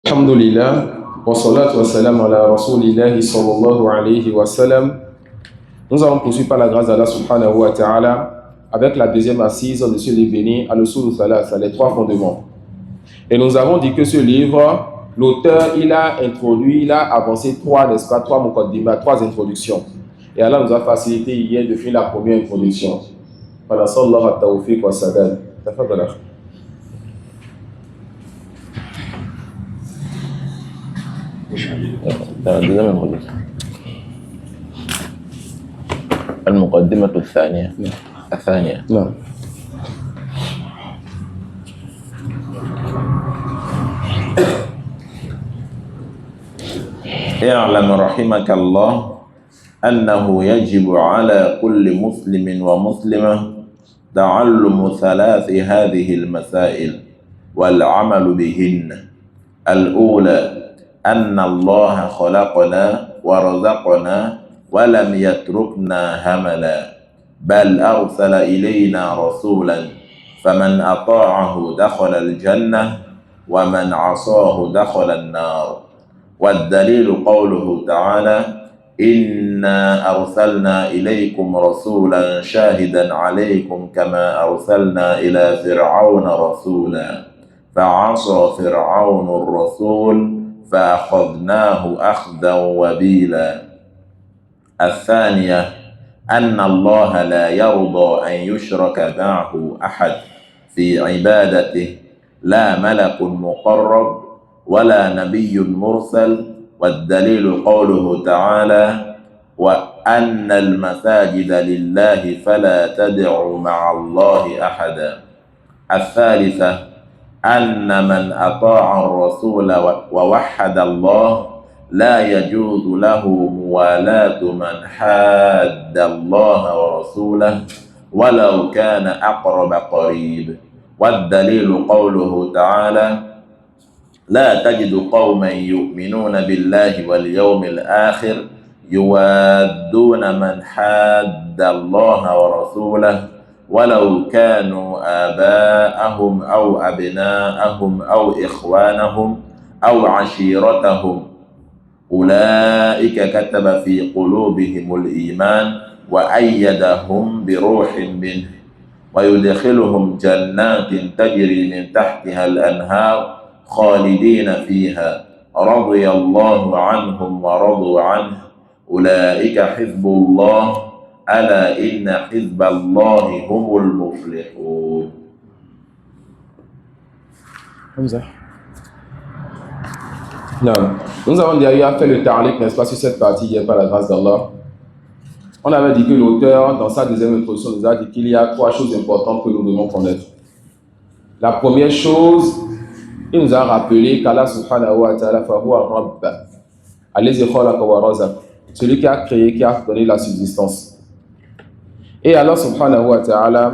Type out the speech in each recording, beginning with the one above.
Alhamdulillah, wa salatu wa salam ala rasulillahi sallallahu alayhi wa sallam. Nous allons poursuivre par la grâce d'Allah subhanahu wa ta'ala avec la deuxième assise de ce livre béni, Al-Usul Thalatha, les trois fondements. Et nous avons dit que ce livre, l'auteur, il a avancé trois muqaddimah, trois introductions. Et Allah nous a facilité hier de finir la première introduction. Voilà, sallallahu at-tawfiq wa sadad. Tafadala. المقدمة الثانية. نعم. اعلم رحمك الله أنه يجب على كل مسلم ومسلمة تعلم ثلاث هذه المسائل والعمل بهن. الأولى أن الله خلقنا ورزقنا ولم يتركنا هملا، بل أرسل إلينا رسولا فمن أطاعه دخل الجنة ومن عصاه دخل النار. والدليل قوله تعالى: إنا أرسلنا إليكم رسولا شاهدا عليكم كما أرسلنا إلى فرعون رسولا فعصى فرعون الرسول فأخذناه أخذا وبيلا. الثانية أن الله لا يرضى أن يشرك معه أحد في عبادته، لا ملك مقرب ولا نبي مرسل. والدليل قوله تعالى: وأن المساجد لله فلا تدعوا مع الله أحدا. الثالثة أن من أطاع الرسول ووحد الله لا يجوز له موالاة من حاد الله ورسوله ولو كان أقرب قريب. والدليل قوله تعالى: لا تجد قوما يؤمنون بالله واليوم الآخر يوادون من حاد الله ورسوله ولو كانوا آباءهم أو أبناءهم أو إخوانهم أو عشيرتهم أولئك كتب في قلوبهم الإيمان وأيدهم بروح منه ويدخلهم جنات تجري من تحتها الأنهار خالدين فيها رضي الله عنهم ورضوا عنه أولئك حزب الله ألا إن حزب الله هم المفلحون. Non. Nous avons déjà fait le ta'liq, n'est-ce pas, sur cette partie hier par la grâce d'Allah. On avait dit que l'auteur, dans sa deuxième introduction, nous a dit qu'il y a trois choses importantes que nous devons connaître. La première chose, il nous a rappelé qu'Allah subhanahu wa ta'ala fahuwa rabb, allazi khalaqa wa razaq, celui qui a créé, qui a donné la subsistance. Et Allah subhanahu wa ta'ala,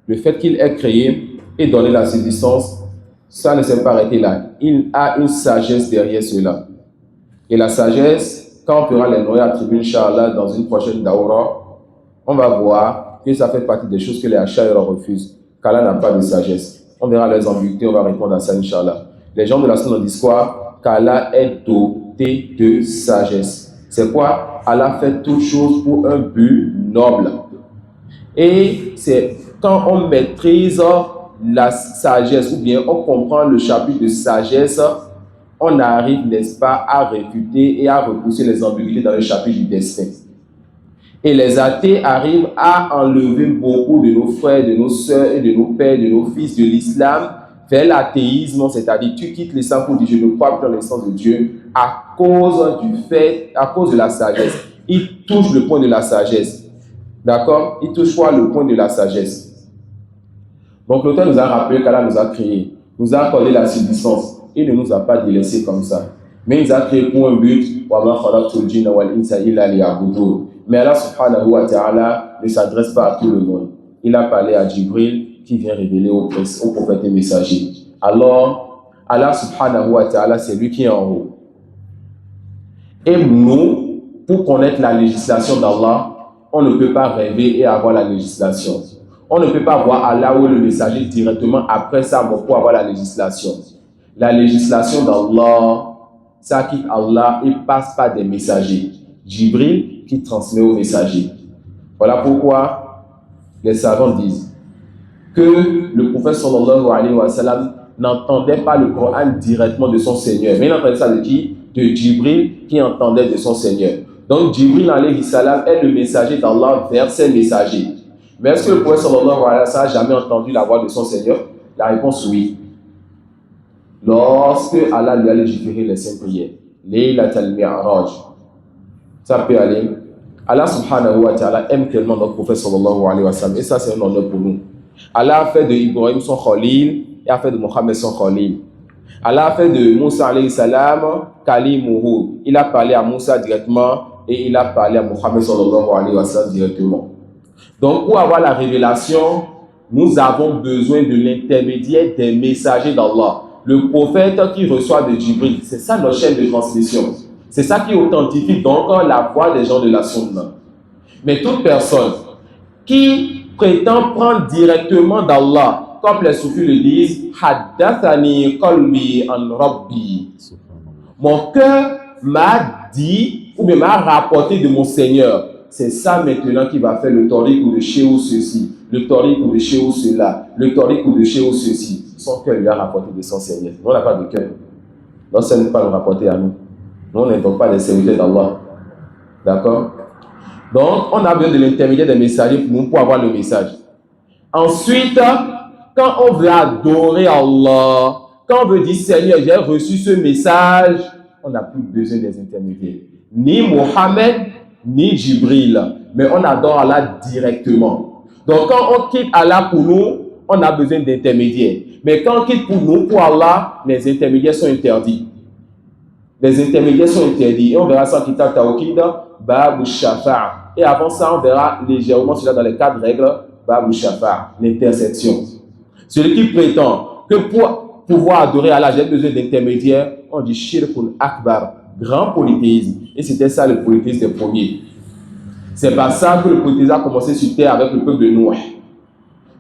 le fait qu'il ait créé et donné la subsistance, ça ne s'est pas arrêté là. Il a une sagesse derrière cela. Et la sagesse, quand on fera les noyaux à tribune, Inch'Allah, dans une prochaine daoura, on va voir que ça fait partie des choses que les Ash'ari refusent, qu'Allah n'a pas de sagesse. On verra les ambiguïtés, on va répondre à ça, Inch'Allah. Les gens de la Sunna disent quoi? Qu'Allah est doté de sagesse. C'est quoi? Allah fait toute chose pour un but noble. Et c'est quand on maîtrise la sagesse, ou bien on comprend le chapitre de sagesse, on arrive, n'est-ce pas, à réfuter et à repousser les ambiguïtés dans le chapitre du destin. Et les athées arrivent à enlever beaucoup de nos frères, de nos sœurs et de nos pères, de nos fils de l'islam vers l'athéisme, c'est-à-dire tu quittes l'islam pour dire je ne crois plus en l'essence de Dieu à cause de la sagesse. Ils touchent le point de la sagesse. D'accord? Ils touchent quoi? Le point de la sagesse. Donc l'auteur nous a rappelé qu'Allah nous a créé, nous a accordé la subsistance. Il ne nous a pas délaissés comme ça. Mais il nous a créé pour un but. Mais Allah subhanahu wa ta'ala ne s'adresse pas à tout le monde. Il a parlé à Jibril qui vient révéler au prophète et messager. Alors, Allah subhanahu wa ta'ala, c'est lui qui est en haut. Et nous, pour connaître la législation d'Allah, on ne peut pas rêver et avoir la législation. On ne peut pas voir Allah ou le messager directement après sa mort pour avoir la législation. La législation d'Allah, ça quitte Allah et passe par des messagers. Jibril qui transmet aux messagers. Voilà pourquoi les savants disent que le prophète sallallahu alayhi wa sallam n'entendait pas le Coran directement de son Seigneur. Mais il entendait ça de qui? De Jibril qui entendait de son Seigneur. Donc Jibril alayhi salam est le messager d'Allah vers ses messagers. Mais est-ce que le prophète sallallahu alayhi wa sallam a jamais entendu la voix de son Seigneur? La réponse oui. Lorsque Allah lui a légiféré les 5 prières, Laylat al-Mi'raj, ça peut aller. Allah subhanahu wa ta'ala aime tellement notre prophète sallallahu alayhi wa sallam et ça c'est un honneur pour nous. Allah a fait de Ibrahim son Khalil et a fait de Mohammed son Khalil. Allah a fait de Moussa alayhi salam Kalimuhu. Il a parlé à Moussa directement et il a parlé à Mohammed sallallahu alayhi wa sallam directement. Donc pour avoir la révélation, nous avons besoin de l'intermédiaire des messagers d'Allah. Le prophète qui reçoit de Jibril, c'est ça notre chaîne de transmission. C'est ça qui authentifie donc la voix des gens de la Sunna. Mais toute personne qui prétend prendre directement d'Allah, comme les soufis le disent, Haddathani qalbi an rabbi. Mon cœur m'a dit ou bien m'a rapporté de mon Seigneur. C'est ça maintenant qui va faire le tariq ou le chéou ceci, le tariq ou le chéou cela, le tariq ou le chéou ceci. Son cœur lui a rapporté de son Seigneur. Nous, on n'a pas de cœur. Donc, ça ne peut pas nous rapporter à nous. Nous, on n'invoque pas les serviteurs d'Allah. D'accord? Donc, on a besoin de l'intermédiaire des messagers pour avoir le message. Ensuite, quand on veut adorer Allah, quand on veut dire Seigneur, j'ai reçu ce message, on n'a plus besoin des intermédiaires. Ni Mohammed, ni Jibril. Mais on adore Allah directement. Donc, quand on quitte Allah pour nous, on a besoin d'intermédiaires. Mais quand on quitte pour nous, pour Allah, les intermédiaires sont interdits. Les intermédiaires sont interdits. Et on verra ça en Kitab Tawhid, Bab Shafa'. Et avant ça, on verra légèrement cela dans les 4 règles, Bab Shafa', l'intersection. Celui qui prétend que pour pouvoir adorer Allah, j'ai besoin d'intermédiaires, on dit Shirkun Akbar, grand polythéisme. Et c'était ça le polythéisme des premiers. C'est par ça que le polythéisme a commencé sur terre avec le peuple de Noé.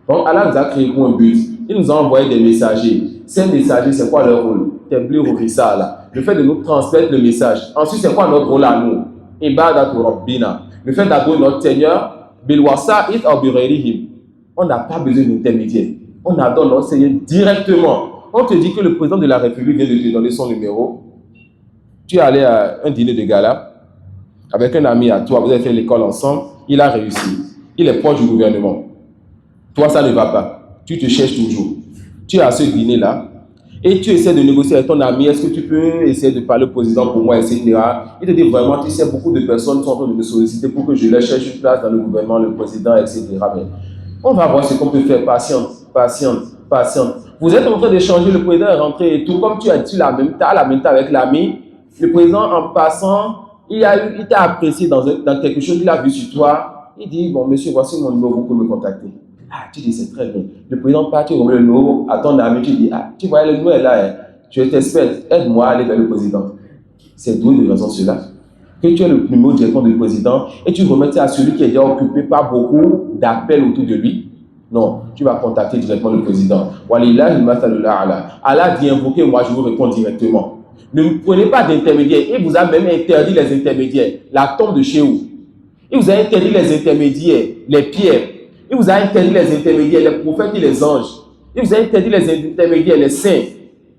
Donc Allah nous a créé pour un but. Il nous a envoyé des messagers. Ces messagers, c'est quoi leur rôle? Le fait de nous transmettre le message. Ensuite, c'est quoi notre rôle à nous? Ibadatu Rabbina. Le fait d'adorer notre Seigneur, Bilwasa'it ou Birayhim. On n'a pas besoin d'intermédiaire. On adore notre Seigneur directement. On te dit que le président de la République vient de te donner son numéro. Tu es allé à un dîner de gala avec un ami à toi, vous avez fait l'école ensemble, il a réussi. Il est proche du gouvernement. Toi, ça ne va pas. Tu te cherches toujours. Tu es à ce dîner-là et tu essaies de négocier avec ton ami. Est-ce que tu peux essayer de parler au président pour moi, etc. Il te dit vraiment, tu sais, beaucoup de personnes sont en train de me solliciter pour que je leur cherche une place dans le gouvernement, le président, etc. Mais on va voir ce qu'on peut faire. Patiente. Vous êtes en train d'échanger, le président est rentré et tout. Comme tu as dit la même temps avec l'ami, le président, en passant, il t'a apprécié dans quelque chose qu'il a vu sur toi. Il dit, bon, monsieur, voici mon numéro, vous pouvez me contacter. Ah, tu dis, c'est très bien. Le président part, tu remets le numéro à ton ami, tu dis, ah, tu vois, le numéro est là, hein. Je t'espère, aide-moi à aller vers le président. C'est d'où de raison cela. Que tu aies le numéro directement du président et tu remets ça à celui qui est déjà occupé par beaucoup d'appels autour de lui. Non, tu vas contacter directement le président. Allah dit invoquer, moi je vous réponds directement. Ne prenez pas d'intermédiaire. Il vous a même interdit les intermédiaires. La tombe de chez vous. Il vous a interdit les intermédiaires, les pierres. Il vous a interdit les intermédiaires, les prophètes et les anges. Il vous a interdit les intermédiaires, les saints.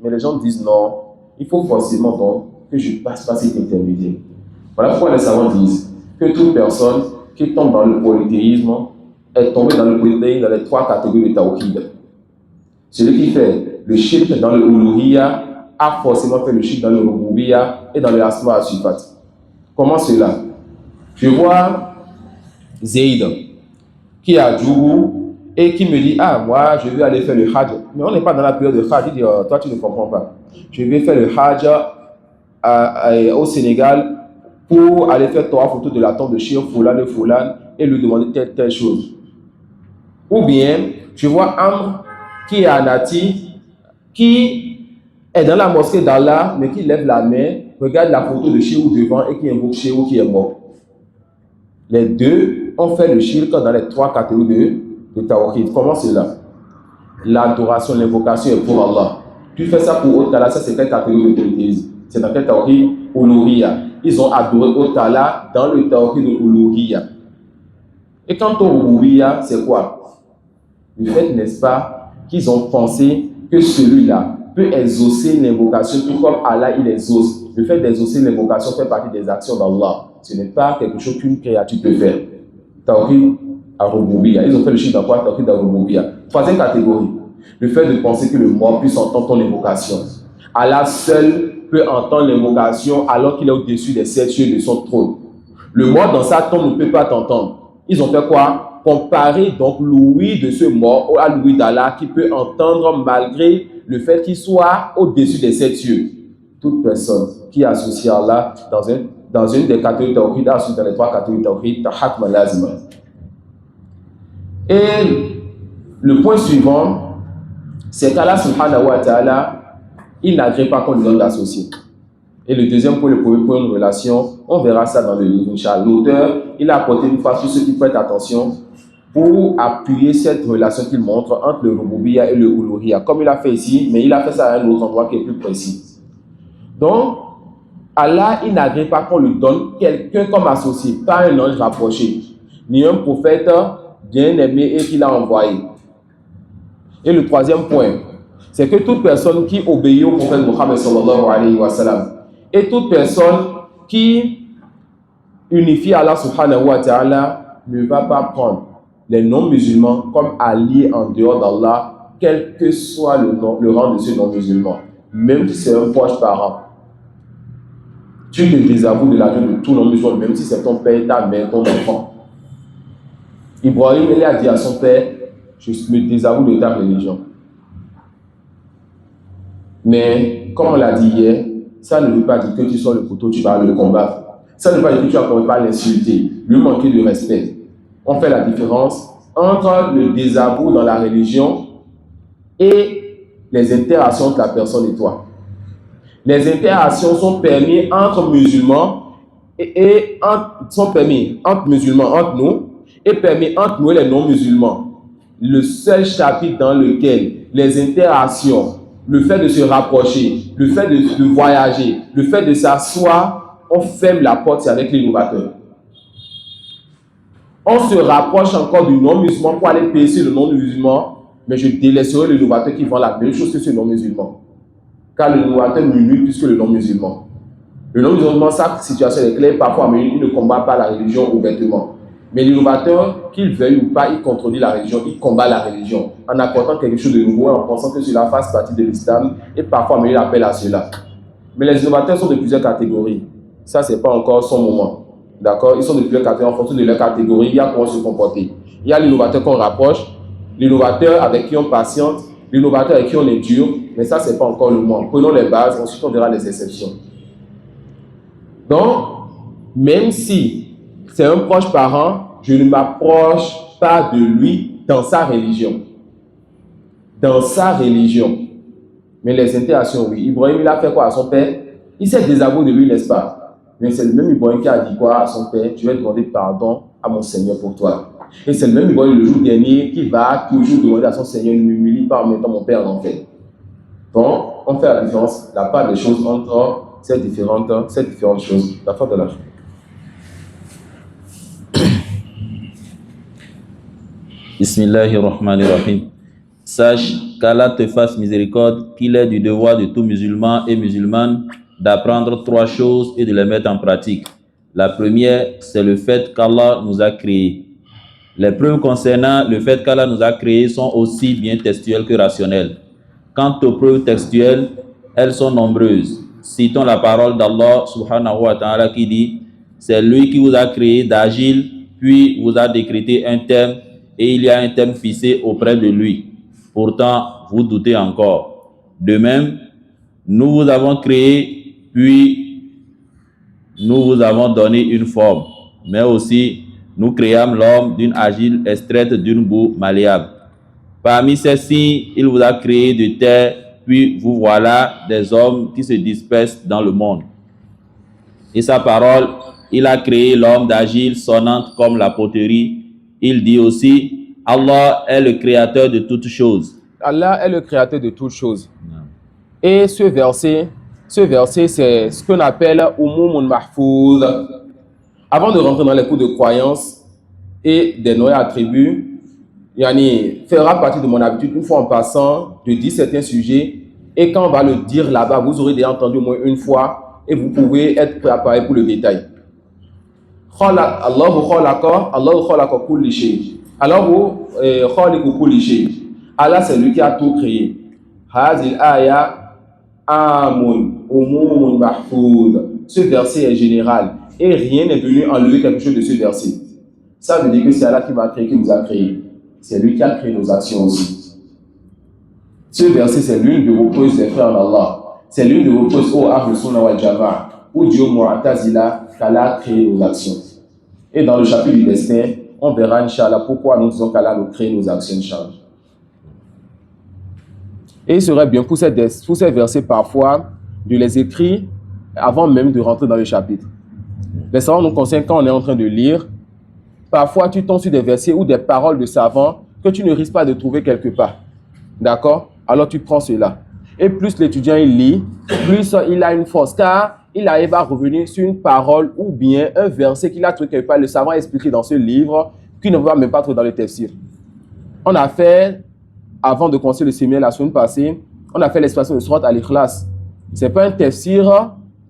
Mais les gens disent non, il faut forcément donc que je passe par cet intermédiaire. Voilà pourquoi les savants disent que toute personne qui tombe dans le polythéisme est tombée dans le polythéisme dans les 3 catégories de tawhid. Celui qui fait le shirk dans le uluhiyya a forcément fait le shirk dans le rububiyya et dans le asma wa sifat. Comment cela? Je vois Zayd qui est à Djougou et qui me dit, ah, moi, je vais aller faire le Hajj. Mais on n'est pas dans la période de Hajj. Il dit, oh, toi, tu ne comprends pas. Je vais faire le Hajj au Sénégal pour aller faire 3 photos de la tombe de Cheikh Foulan et lui demander telle chose. Ou bien, je vois Amr qui est à Nati, qui est dans la mosquée d'Allah, mais qui lève la main, regarde la photo de Cheikh devant et qui invoque Cheikh qui est mort. Les deux ont fait le shirk dans les 3 catégories de tawhid. Comment cela? L'adoration, l'invocation est pour Allah. Tu fais ça pour autre Allah, ça c'est quelle catégorie de polythéisme? C'est dans quel tawhid? Uluhiyya. Ils ont adoré autre Allah dans le tawhid de Uluhiyya. Et quant au Rububiyya, c'est quoi? Le fait, n'est-ce pas, qu'ils ont pensé que celui-là peut exaucer l'invocation, tout comme Allah il exauce. Le fait d'exaucer l'invocation fait partie des actions d'Allah. Ce n'est pas quelque chose qu'une créature peut faire. Tawhid al-Rububiyya. Ils ont fait le chiffre dans quoi? Tawhid al-Rububiyya. Troisième catégorie. Le fait de penser que le mort puisse entendre ton invocation. Allah seul peut entendre l'invocation alors qu'il est au-dessus des 7 cieux de son trône. Le mort dans sa tombe ne peut pas t'entendre. Ils ont fait quoi? Comparer donc l'ouïe de ce mort à l'ouïe d'Allah qui peut entendre malgré le fait qu'il soit au-dessus des 7 cieux. Toute personne qui associe Allah dans une des catégories de tawhid, associe dans les 3 catégories de tawhid, tahatma lazima. Et le point suivant, c'est qu'Allah subhanahu wa ta'ala, il n'agrée pas qu'on lui donne d'associer. Et le deuxième point, le premier point, une relation, on verra ça dans le livre, Inch'Allah. L'auteur, il a apporté une fois tous ceux qui prêtent attention pour appuyer cette relation qu'il montre entre le Rububiyya et le Uluhiyya, comme il a fait ici, mais il a fait ça à un autre endroit qui est plus précis. Donc, Allah, il n'agrée pas qu'on lui donne quelqu'un comme associé, pas un ange rapproché, ni un prophète bien aimé et qu'il a envoyé. Et le troisième point, c'est que toute personne qui obéit au prophète Muhammad sallallahu alayhi wa sallam et toute personne qui unifie Allah subhanahu wa ta'ala ne va pas prendre les non-musulmans comme alliés en dehors d'Allah, quel que soit le rang de ce non-musulman, même si c'est un proche parent. Tu te désavoues de la vie de tout non-musulman, même si c'est ton père, ta mère, ton enfant. Ibrahim, il a dit à son père, je me désavoue de ta religion. Mais, comme on l'a dit hier, ça ne veut pas dire que tu sors le couteau, tu vas le combattre. Ça ne veut pas dire que tu vas pas l'insulter, lui manquer de respect. On fait la différence entre le désavou dans la religion et les interactions entre la personne et toi. Les interactions sont permises entre musulmans sont permis entre musulmans, entre nous, et permis entre nous et les non-musulmans. Le seul chapitre dans lequel les interactions, le fait de se rapprocher, le fait de voyager, le fait de s'asseoir, on ferme la porte, c'est avec l'innovateur. On se rapproche encore du non-musulman pour aller payer le non-musulman, mais je délaisserai l'innovateur qui vend la même chose que ce non-musulman. Car l'innovateur nuit plus que le non-musulman. Le non-musulman, sa situation est claire, parfois, mais il ne combat pas la religion ouvertement. Mais l'innovateur, qu'il veuille ou pas, il contredit la religion, il combat la religion, en apportant quelque chose de nouveau, en pensant que cela fasse partie de l'islam, et parfois, mais il appelle à cela. Mais les innovateurs sont de plusieurs catégories. Ça, ce n'est pas encore son moment. D'accord? Ils sont de plusieurs catégories. En fonction de leur catégorie, il y a comment se comporter. Il y a l'innovateur qu'on rapproche, l'innovateur avec qui on patiente, l'innovateur avec qui on est dur, mais ça, ce n'est pas encore le moment. Prenons les bases, ensuite on verra les exceptions. Donc, même si c'est un proche parent, je ne m'approche pas de lui dans sa religion. Dans sa religion. Mais les interactions, oui. Ibrahim, il a fait quoi à son père? Il s'est désavoué de lui, n'est-ce pas? Mais c'est le même Ibrahim qui a dit quoi à son père? Je vais demander pardon à mon Seigneur pour toi. Et c'est le même Ibrahim le jour dernier qui va toujours demander à son Seigneur, ne m'humilie pas en mettant mon père en enfer. Donc, on fait la différence, la part des choses entre ces différentes choses. La part de la chose. Bismillahirrahmanirrahim. Sache qu'Allah te fasse miséricorde, qu'il est du devoir de tout musulman et musulmane d'apprendre 3 choses et de les mettre en pratique. La première, c'est le fait qu'Allah nous a créés. Les preuves concernant le fait qu'Allah nous a créés sont aussi bien textuelles que rationnelles. Quant aux preuves textuelles, elles sont nombreuses. Citons la parole d'Allah subhanahu wa ta'ala qui dit « C'est lui qui vous a créé d'agile, puis vous a décrété un terme, et il y a un terme fixé auprès de lui. Pourtant, vous doutez encore. De même, nous vous avons créé, puis nous vous avons donné une forme, mais aussi nous créâmes l'homme d'une argile extraite d'une boue malléable. Parmi celles-ci, il vous a créé de terre, puis vous voilà des hommes qui se dispersent dans le monde. Et sa parole, il a créé l'homme d'argile sonnante comme la poterie. Il dit aussi, Allah est le créateur de toutes choses. Allah est le créateur de toutes choses. Et ce verset, c'est ce qu'on appelle Umumun Mahfouz. Avant de rentrer dans les cours de croyance et des noms et attributs, Yani fera partie de mon habitude, une fois en passant, de dire certains sujets. Et quand on va le dire là-bas, vous aurez déjà entendu au moins une fois et vous pouvez être préparé pour le détail. Allahu khalaqa kulli shay. Allahu khaliqu kulli shay. Allah, c'est lui qui a tout créé. Hazil aya amun umumun mahfouz. Ce verset est général et rien n'est venu enlever quelque chose de ce verset. Ça veut dire que c'est Allah qui m'a créé, qui nous a créé. C'est lui qui a créé nos actions aussi. Ce verset, c'est l'une de vos preuves des frères en Allah. C'est l'une de vos preuves au Ahl Sunnah wal Jama'a, où Dieu Mu'tazila qu'Allah a créé nos actions. Et dans le chapitre du destin, on verra, Inch'Allah, pourquoi nous disons qu'Allah nous crée nos actions, Inch'Allah. Et il serait bien pour ces versets parfois de les écrire avant même de rentrer dans le chapitre. Les savants nous conseillent quand on est en train de lire, parfois tu tombes sur des versets ou des paroles de savants que tu ne risques pas de trouver quelque part. D'accord? Alors tu prends cela. Et plus l'étudiant il lit, plus il a une force, car il arrive à revenir sur une parole ou bien un verset qu'il a trouvé quelque part, le savant a expliqué dans ce livre, qui ne va même pas trouver dans le tafsir. On a fait, avant de commencer le séminaire la semaine passée, on a fait l'expression de Surat Al-Ikhlas. Ce n'est pas un tafsir,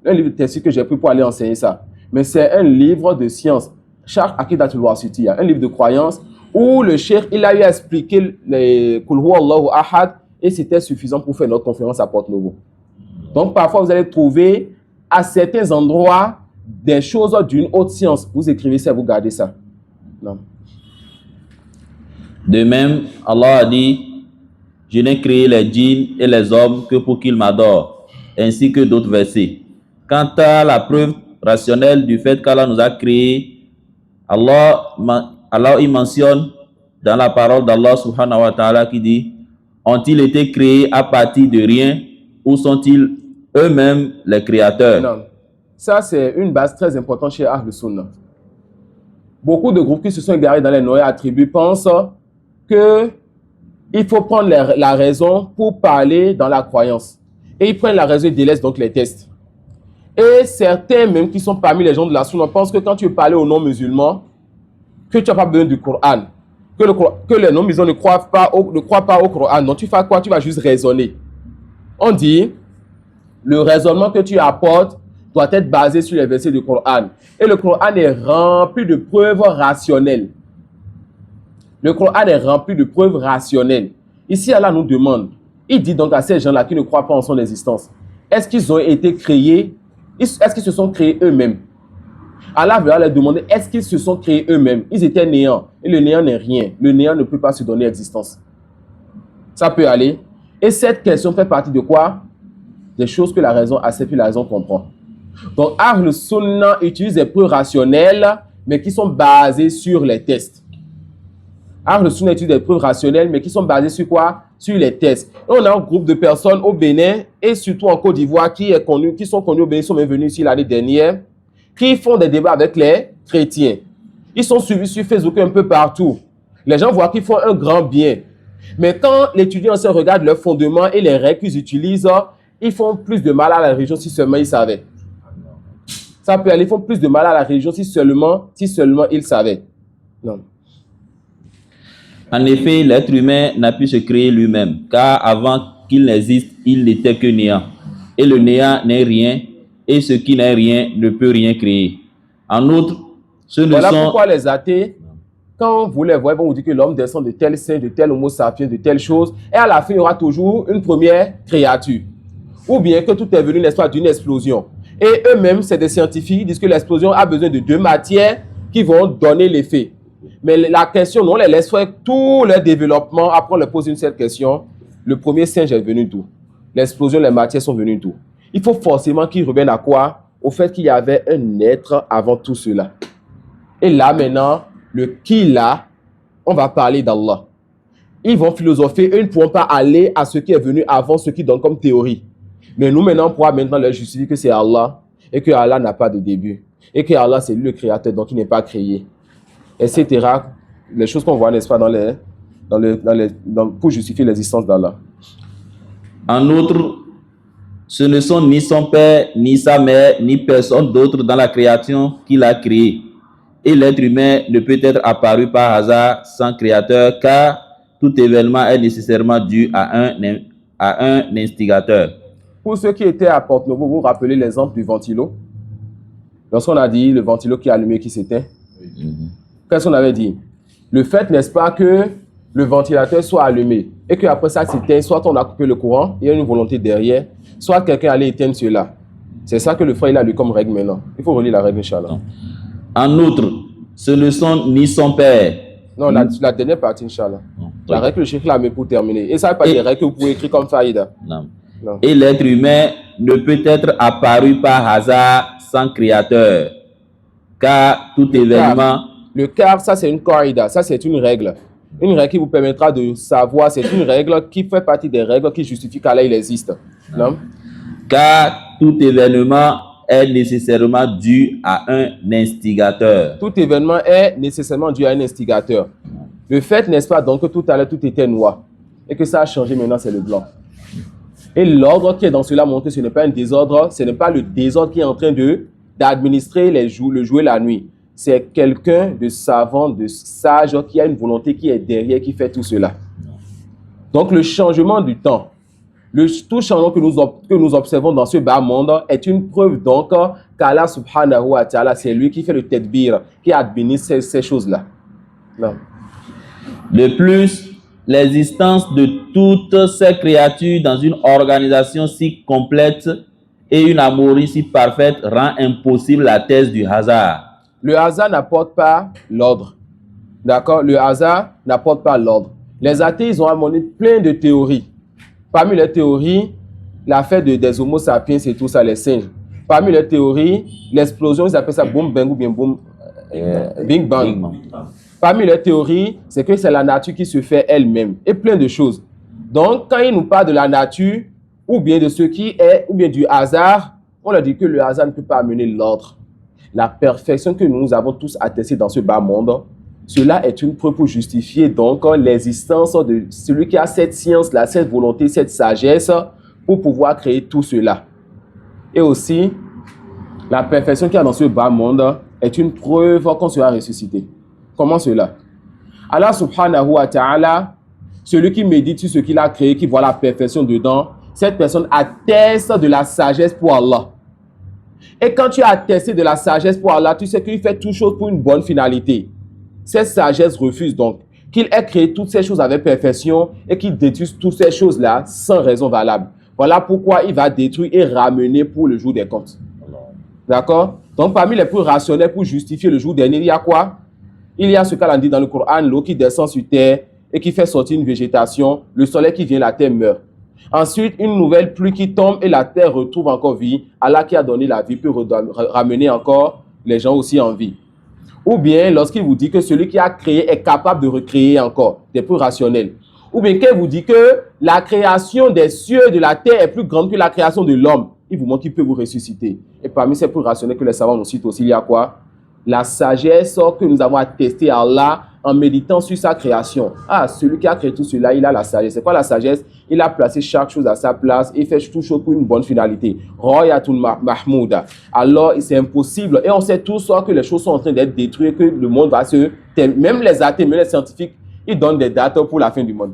un livre de tafsir que j'ai pris pour aller enseigner ça, mais c'est un livre de science. Sharh Aqidatul Wasitiyya, un livre de croyance où le cheikh il a eu à expliquer les Qul Huwa Allahu Ahad et c'était suffisant pour faire notre conférence à Porte-Novo. Donc parfois vous allez trouver à certains endroits des choses d'une haute science. Vous écrivez ça, vous gardez ça. Non. De même, Allah a dit, je n'ai créé les djinns et les hommes que pour qu'ils m'adorent, ainsi que d'autres versets. Quant à la preuve rationnelle du fait qu'Allah nous a créés, Allah il mentionne dans la parole d'Allah subhanahu wa ta'ala qui dit, ont-ils été créés à partir de rien ou sont-ils eux-mêmes les créateurs? Non. Ça, c'est une base très importante chez Ahl Sunnah. Beaucoup de groupes qui se sont égarés dans les noyaux attributs pensent qu'il faut prendre la raison pour parler dans la croyance. Et ils prennent la raison et délaissent donc les tests. Et certains même qui sont parmi les gens de la Sunna pensent que quand tu veux parler aux non-musulmans, que tu n'as pas besoin du Coran, que les non-musulmans ne croient pas au Coran. Donc tu fais quoi? Tu vas juste raisonner. On dit, le raisonnement que tu apportes doit être basé sur les versets du Coran. Et le Coran est rempli de preuves rationnelles. Le Coran est rempli de preuves rationnelles. Ici, Allah nous demande, il dit donc à ces gens-là qui ne croient pas en son existence, est-ce qu'ils ont été créés? Est-ce qu'ils se sont créés eux-mêmes? Allah va leur demander, est-ce qu'ils se sont créés eux-mêmes? Ils étaient néants. Et le néant n'est rien. Le néant ne peut pas se donner existence. Ça peut aller. Et cette question fait partie de quoi? Des choses que la raison accepte et la raison comprend. Donc, Ahl Sunnah utilise des preuves rationnelles, mais qui sont basées sur les tests. Ahl Sunnah utilise des preuves rationnelles, mais qui sont basées sur quoi? Sur les tests. Et on a un groupe de personnes au Bénin, et surtout en Côte d'Ivoire, qui sont connus au Bénin, sont même venus ici l'année dernière, qui font des débats avec les chrétiens. Ils sont suivis sur Facebook un peu partout. Les gens voient qu'ils font un grand bien. Mais quand l'étudiant se regarde leurs fondements et les règles qu'ils utilisent, ils font plus de mal à la religion si seulement ils savaient. Ça peut aller, ils font plus de mal à la religion si seulement ils savaient. Non. En effet, l'être humain n'a pu se créer lui-même, car avant qu'il n'existe, il n'était que néant. Et le néant n'est rien, et ce qui n'est rien ne peut rien créer. En outre, ce ne voilà sont... pourquoi les athées, quand vous les voyez, vont vous dire que l'homme descend de tel saint, de tel homo sapiens, de telle chose, et à la fin, il y aura toujours une première créature. Ou bien que tout est venu, n'est-ce pas, d'une explosion. Et eux-mêmes, c'est des scientifiques, ils disent que l'explosion a besoin de deux matières qui vont donner l'effet. Mais la question, nous, on les laisse faire tout leur développement. Après, on leur pose une seule question. Le premier singe est venu d'où? L'explosion, les matières sont venues d'où? Il faut forcément qu'ils reviennent à quoi? Au fait qu'il y avait un être avant tout cela. Et là, maintenant, le qui là, on va parler d'Allah. Ils vont philosopher, eux ne pourront pas aller à ce qui est venu avant, ce qui donne comme théorie. Mais nous, maintenant, on pourra maintenant leur justifier que c'est Allah et que Allah n'a pas de début. Et que Allah, c'est lui le créateur, donc il n'est pas créé. Etc. Les choses qu'on voit, n'est-ce pas, pour justifier l'existence d'Allah. En outre, Ce ne sont ni son père, ni sa mère, ni personne d'autre dans la création qu'il a créé. Et l'être humain ne peut être apparu par hasard sans créateur, car tout événement est nécessairement dû à un instigateur. Pour ceux qui étaient à Porte-Novo, vous vous rappelez l'exemple du ventilo? Lorsqu'on a dit le ventilo qui est allumé, qui s'éteint, qu'est-ce qu'on avait dit? Le fait, n'est-ce pas, que le ventilateur soit allumé et qu'après ça s'éteint, soit on a coupé le courant, il y a une volonté derrière, soit quelqu'un allait éteindre cela. C'est ça que le frère il a lu comme règle maintenant. Il faut relire la règle, Inch'Allah. En outre, ce ne sont ni son père. Non, la dernière partie, Inch'Allah. La règle que le cheikh l'a mis pour terminer. Et ça n'est pas des règles que vous pouvez écrire comme Faïda. Non. Non. Et l'être humain ne peut être apparu par hasard sans créateur, car tout événement... Le car, ça c'est une corrida, ça c'est une règle. Une règle qui vous permettra de savoir, c'est une règle qui fait partie des règles qui justifient qu'Allah il existe. Non? Car tout événement est nécessairement dû à un instigateur. Tout événement est nécessairement dû à un instigateur. Le fait, n'est-ce pas, donc que tout à l'heure tout était noir et que ça a changé maintenant, c'est le blanc. Et l'ordre qui est dans cela montre que ce n'est pas un désordre, ce n'est pas le désordre qui est en train d'administrer le jour et la nuit. C'est quelqu'un de savant, de sage, qui a une volonté qui est derrière, qui fait tout cela. Donc le changement du temps, tout changement que nous observons dans ce bas monde est une preuve donc qu'Allah subhanahu wa ta'ala, c'est lui qui fait le tadbir, qui administre ces choses-là. Non. De plus, l'existence de toutes ces créatures dans une organisation si complète et une harmonie si parfaite rend impossible la thèse du hasard. Le hasard n'apporte pas l'ordre. D'accord? Le hasard n'apporte pas l'ordre. Les athées, ils ont amené plein de théories. Parmi les théories, l'affaire des homo sapiens, c'est tout ça, les singes. Parmi les théories, l'explosion, ils appellent ça boom bang ou bien boom bing bang. Parmi les théories, c'est que c'est la nature qui se fait elle-même et plein de choses. Donc, quand ils nous parlent de la nature ou bien de ce qui est, ou bien du hasard, on leur dit que le hasard ne peut pas amener l'ordre. La perfection que nous avons tous attestée dans ce bas monde, cela est une preuve pour justifier donc l'existence de celui qui a cette science-là, cette volonté, cette sagesse pour pouvoir créer tout cela. Et aussi, la perfection qu'il y a dans ce bas monde est une preuve qu'on sera ressuscité. Comment cela? Allah subhanahu wa ta'ala, celui qui médite sur ce qu'il a créé, qui voit la perfection dedans, cette personne atteste de la sagesse pour Allah. Et quand tu as attesté de la sagesse pour Allah, tu sais qu'il fait toutes choses pour une bonne finalité. Cette sagesse refuse donc qu'il ait créé toutes ces choses avec perfection et qu'il détruise toutes ces choses-là sans raison valable. Voilà pourquoi il va détruire et ramener pour le jour des comptes. D'accord? Donc parmi les plus rationnels pour justifier le jour dernier, il y a quoi? Il y a ce qu'Allah dit dans le Coran, l'eau qui descend sur terre et qui fait sortir une végétation, le soleil qui vient, la terre meurt. Ensuite, une nouvelle pluie qui tombe et la terre retrouve encore vie. Allah qui a donné la vie peut ramener encore les gens aussi en vie. Ou bien, lorsqu'il vous dit que celui qui a créé est capable de recréer encore, des plus rationnels. Ou bien, qu'il vous dit que la création des cieux et de la terre est plus grande que la création de l'homme. Il vous montre qu'il peut vous ressusciter. Et parmi ces plus rationnels que les savants nous citent aussi, il y a quoi? La sagesse que nous avons attestée à Allah en méditant sur sa création. Ah, celui qui a créé tout cela, il a la sagesse. C'est quoi la sagesse? Il a placé chaque chose à sa place et fait tout chose pour une bonne finalité. Royatul Mahmouda. Alors, c'est impossible. Et on sait tous que les choses sont en train d'être détruites, que le monde va se... Même les athées, même les scientifiques, ils donnent des dates pour la fin du monde.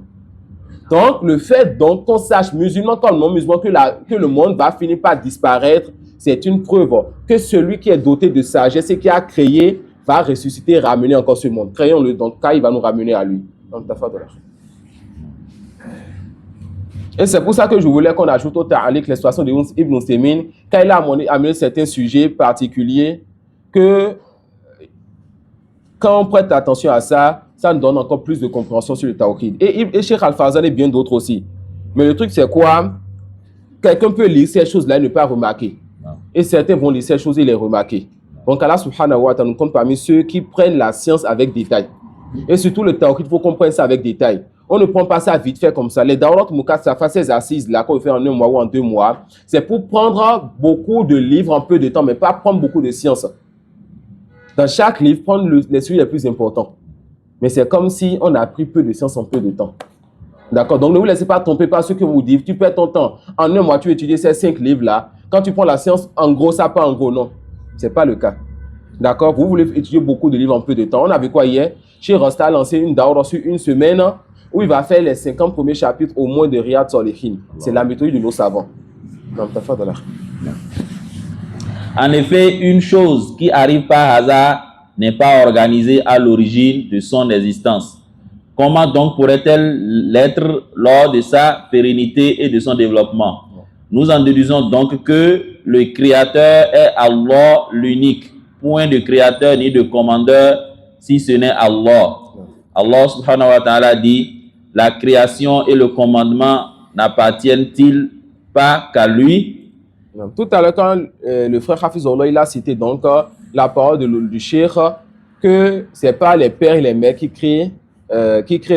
Donc, le fait donc qu'on sache, musulman comme non musulman, que le monde va finir par disparaître, c'est une preuve que celui qui est doté de sagesse et qui a créé va ressusciter et ramener encore ce monde. Créons-le donc, car il va nous ramener à lui. Et c'est pour ça que je voulais qu'on ajoute au ta'aliq l'expression d'Ibn Usaymin, quand il a amené certains sujets particuliers, que quand on prête attention à ça, ça nous donne encore plus de compréhension sur le tawhid. Et Cheikh Al-Fawzan et bien d'autres aussi. Mais le truc, c'est quoi? Quelqu'un peut lire ces choses-là et ne pas remarquer. Et certains vont lire ces choses et les remarquer. Donc Allah subhanahu wa ta'ala nous compte parmi ceux qui prennent la science avec détail. Et surtout le tawhid, il faut qu'on prenne ça avec détail. On ne prend pas ça vite fait comme ça. Les Dawrat Mukassafa, ces assises-là qu'on fait en 1 mois ou en 2 mois, c'est pour prendre beaucoup de livres en peu de temps, mais pas prendre beaucoup de science. Dans chaque livre, prendre les sujets les plus importants. Mais c'est comme si on a pris peu de science en peu de temps. D'accord? Donc ne vous laissez pas tromper par ce que vous dites. Tu perds ton temps. En un mois, tu étudies ces 5 livres-là. Quand tu prends la science, en gros, ça part en gros. Non, ce n'est pas le cas. D'accord? Vous voulez étudier beaucoup de livres en peu de temps. On avait quoi hier? Chez Rasta a lancé une daura sur une semaine où il va faire les 50 premiers chapitres au moins de Riyad Salihin. C'est la méthode de nos savants. Non, t'as fait de là. En effet, une chose qui arrive par hasard n'est pas organisée à l'origine de son existence. Comment donc pourrait-elle l'être lors de sa pérennité et de son développement? Nous en déduisons donc que le Créateur est Allah l'unique, point de créateur ni de commandeur si ce n'est Allah. Allah subhanahu wa ta'ala dit, la création et le commandement n'appartiennent-ils pas qu'à lui? Tout à l'heure, quand le frère Hafizullah, il a cité donc la parole du cheikh que ce n'est pas les pères et les mères qui créent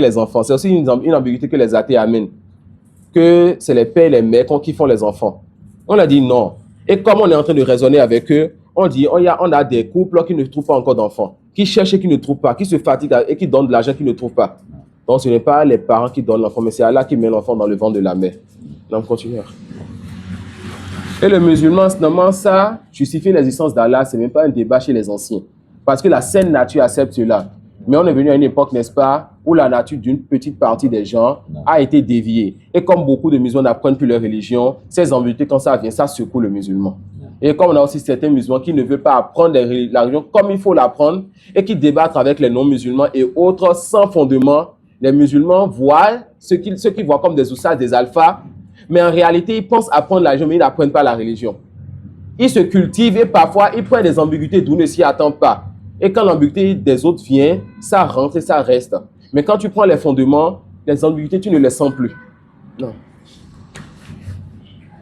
les enfants. C'est aussi une ambiguïté que les athées amènent. Que c'est les pères et les mères qui font les enfants. On a dit non. Et comme on est en train de raisonner avec eux, on dit on a des couples qui ne trouvent pas encore d'enfants, qui cherchent et qui ne trouvent pas, qui se fatiguent et qui donnent de l'argent qui ne trouvent pas. Donc ce n'est pas les parents qui donnent l'enfant, mais c'est Allah qui met l'enfant dans le ventre de la mère. Donc continuons. Et le musulman, finalement, ça justifie l'existence d'Allah, ce n'est même pas un débat chez les anciens. Parce que la saine nature accepte cela. Mais on est venu à une époque, n'est-ce pas, où la nature d'une petite partie des gens a été déviée. Et comme beaucoup de musulmans n'apprennent plus leur religion, ces ambiguïtés, quand ça vient, ça secoue le musulman. Et comme on a aussi certains musulmans qui ne veulent pas apprendre la religion comme il faut l'apprendre et qui débattent avec les non-musulmans et autres sans fondement, les musulmans voient ceux qu'ils voient comme des oussas, des alphas, mais en réalité, ils pensent apprendre la religion, mais ils n'apprennent pas la religion. Ils se cultivent et parfois, ils prennent des ambiguïtés d'où ne s'y attendent pas. Et quand l'ambiguïté des autres vient, ça rentre et ça reste. Mais quand tu prends les fondements, les ambiguïtés, tu ne les sens plus. Non.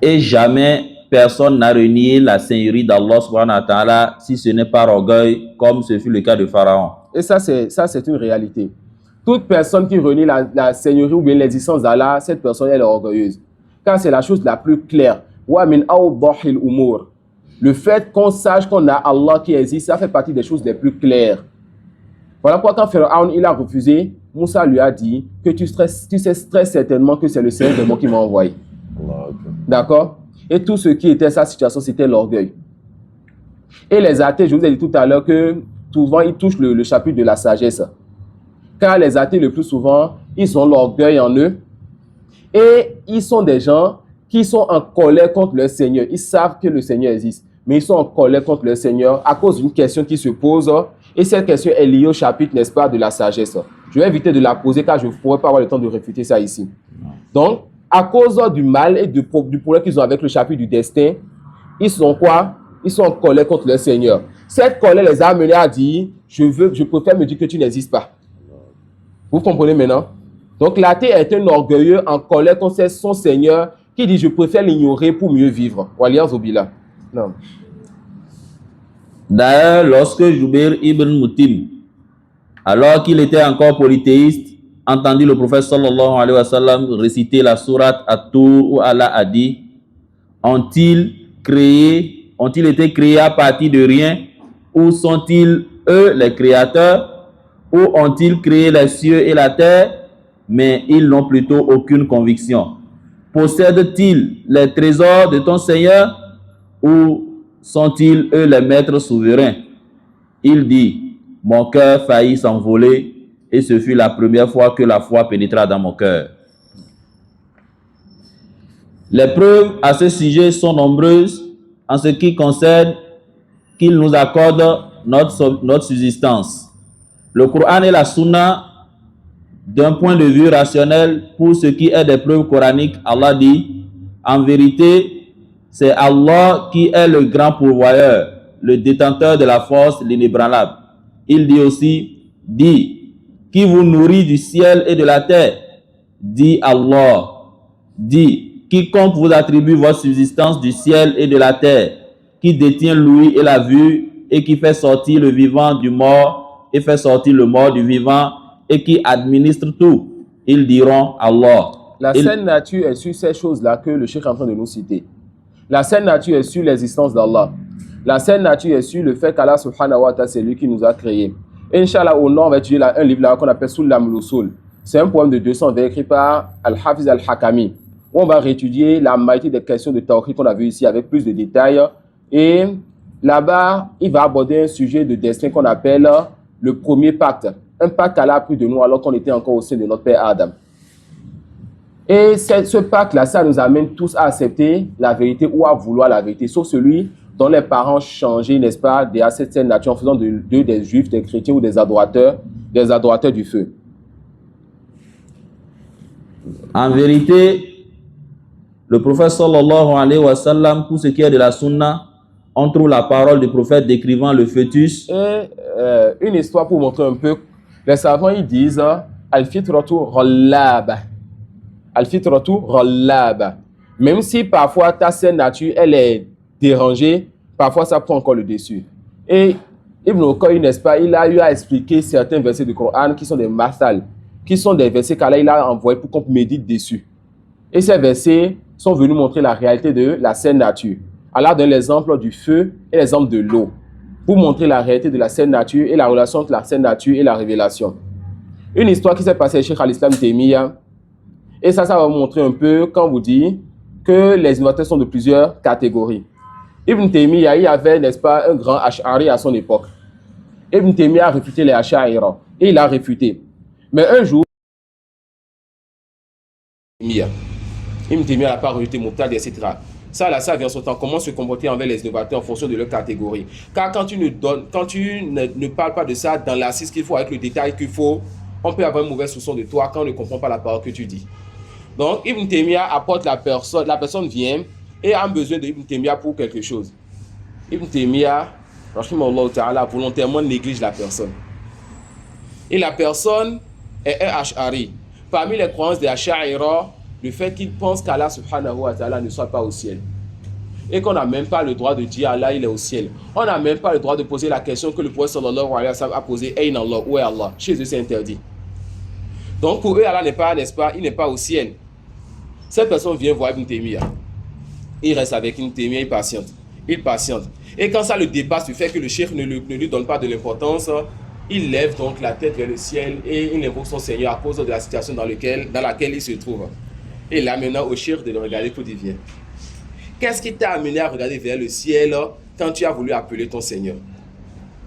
Et jamais personne n'a renié la seigneurie d'Allah subhanahu wa ta'ala si ce n'est par orgueil, comme ce fut le cas de Pharaon. Et ça, c'est une réalité. Toute personne qui renie la seigneurie ou bien l'existence d'Allah, cette personne, elle est orgueilleuse. Car c'est la chose la plus claire. Wa min awdahil umur. Le fait qu'on sache qu'on a Allah qui existe, ça fait partie des choses les plus claires. Voilà pourquoi quand Pharaon il a refusé, Moussa lui a dit que tu sais très certainement que c'est le Seigneur de moi qui m'a envoyé. D'accord? Et tout ce qui était sa situation, c'était l'orgueil. Et les athées, je vous ai dit tout à l'heure que souvent ils touchent le chapitre de la sagesse. Car les athées, le plus souvent, ils ont l'orgueil en eux. Et ils sont des gens qui sont en colère contre leur Seigneur. Ils savent que le Seigneur existe, mais ils sont en colère contre leur Seigneur à cause d'une question qui se pose. Et cette question est liée au chapitre, n'est-ce pas, de la sagesse. Je vais éviter de la poser car je ne pourrai pas avoir le temps de réfuter ça ici. Donc, à cause du mal et du problème qu'ils ont avec le chapitre du destin, ils sont quoi? Ils sont en colère contre leur Seigneur. Cette colère les a amenés à dire, je préfère me dire que tu n'existes pas. Vous comprenez maintenant? Donc l'athée est un orgueilleux en colère contre son Seigneur qui dit je préfère l'ignorer pour mieux vivre. Non. D'ailleurs, lorsque Jubair ibn Mut'im, alors qu'il était encore polythéiste, entendit le prophète sallallahu alayhi wa sallam réciter la sourate At-Tur où Allah a dit ont-ils été créés à partir de rien ou sont-ils eux les créateurs ou ont-ils créé les cieux et la terre? Mais ils n'ont plutôt aucune conviction. Possèdent-ils les trésors de ton Seigneur ou sont-ils eux les maîtres souverains? Il dit, mon cœur faillit s'envoler et ce fut la première fois que la foi pénétra dans mon cœur. Les preuves à ce sujet sont nombreuses en ce qui concerne qu'il nous accorde notre subsistance. Le Coran et la Sunna, d'un point de vue rationnel, pour ce qui est des preuves coraniques, Allah dit, en vérité, c'est Allah qui est le grand pourvoyeur, le détenteur de la force, l'inébranlable. Il dit aussi, dit, qui vous nourrit du ciel et de la terre, dit Allah, dit, quiconque vous attribue votre subsistance du ciel et de la terre, qui détient l'ouïe et la vue, et qui fait sortir le vivant du mort, et fait sortir le mort du vivant, et qui administre tout, ils diront Allah. La saine nature est sur ces choses-là que le cheikh est en train de nous citer. La saine nature est sur l'existence d'Allah. La saine nature est sur le fait qu'Allah subhanahu wa ta'ala, c'est lui qui nous a créés. Inch'Allah, au nord, on va étudier un livre là qu'on appelle Sulam l'Usul. C'est un poème de 200 vers écrit par Al-Hafiz Al-Hakami, où on va réétudier la majorité des questions de tawhid qu'on a vu ici avec plus de détails. Et là-bas, il va aborder un sujet de destin qu'on appelle le premier pacte. Un pacte qu'Allah a pris de nous alors qu'on était encore au sein de notre père Adam. Et ce pacte-là, ça nous amène tous à accepter la vérité ou à vouloir la vérité, sauf celui dont les parents changeaient, n'est-ce pas, de cette nature en faisant d'eux des juifs, des chrétiens ou des adorateurs du feu. En vérité, le prophète sallallahu alayhi wa sallam, pour ce qui est de la sunna, on trouve la parole du prophète décrivant le fœtus. Et une histoire pour montrer un peu, les savants ils disent Al-fitratu ghallaba. Al-fitratu ghallaba. Même si parfois ta saine nature elle est dérangée, parfois ça prend encore le dessus. Et Ibn Okoy, n'est-ce pas, il a eu à expliquer certains versets du Coran qui sont des masal, qui sont des versets qu'Allah il a envoyés pour qu'on médite dessus. Et ces versets sont venus montrer la réalité de la saine nature. Allah donne l'exemple du feu et l'exemple de l'eau pour montrer la réalité de la saine nature et la relation entre la saine nature et la révélation. Une histoire qui s'est passée chez Al-Islam Taymiyyah. Et ça va vous montrer un peu quand vous dit que les innovateurs sont de plusieurs catégories. Ibn Taymiyyah, il y avait, n'est-ce pas, un grand Ash'ari à son époque. Ibn Taymiyyah a réfuté les Ash'aira. Et il a réfuté. Mais un jour, Ibn Taymiyyah n'a pas rejeté Muqtadi, etc. Ça, là, ça vient son temps. Comment se comporter envers les innovateurs en fonction de leur catégorie. Car quand tu ne parles pas de ça dans l'assise qu'il faut, avec le détail qu'il faut, on peut avoir une mauvaise soupçon de toi quand on ne comprend pas la parole que tu dis. Donc, Ibn Taymiyyah apporte la personne vient et a besoin de Ibn Taymiyyah pour quelque chose. Ibn Taymiyyah, rahimahullah ta'ala, volontairement néglige la personne. Et la personne est un Ash'ari. Parmi les croyances des Ash'aira, le fait qu'ils pensent qu'Allah subhanahu wa ta'ala ne soit pas au ciel. Et qu'on n'a même pas le droit de dire Allah il est au ciel. On n'a même pas le droit de poser la question que le prophète sallallahu alayhi wa sallam a posée. Ayn Allah, où est Allah? Chez eux c'est interdit. Donc pour eux Allah n'est pas, n'est-ce pas, il n'est pas au ciel. Cette personne vient voir Ibn Taymiyyah. Il reste avec Ibn Taymiyyah, il patiente. Il patiente. Et quand ça le dépasse, du fait que le cheikh ne lui donne pas de l'importance, il lève donc la tête vers le ciel et il invoque son Seigneur à cause de la situation dans laquelle il se trouve. Et là maintenant au cheikh de le regarder pour dire viens. Qu'est-ce qui t'a amené à regarder vers le ciel quand tu as voulu appeler ton Seigneur?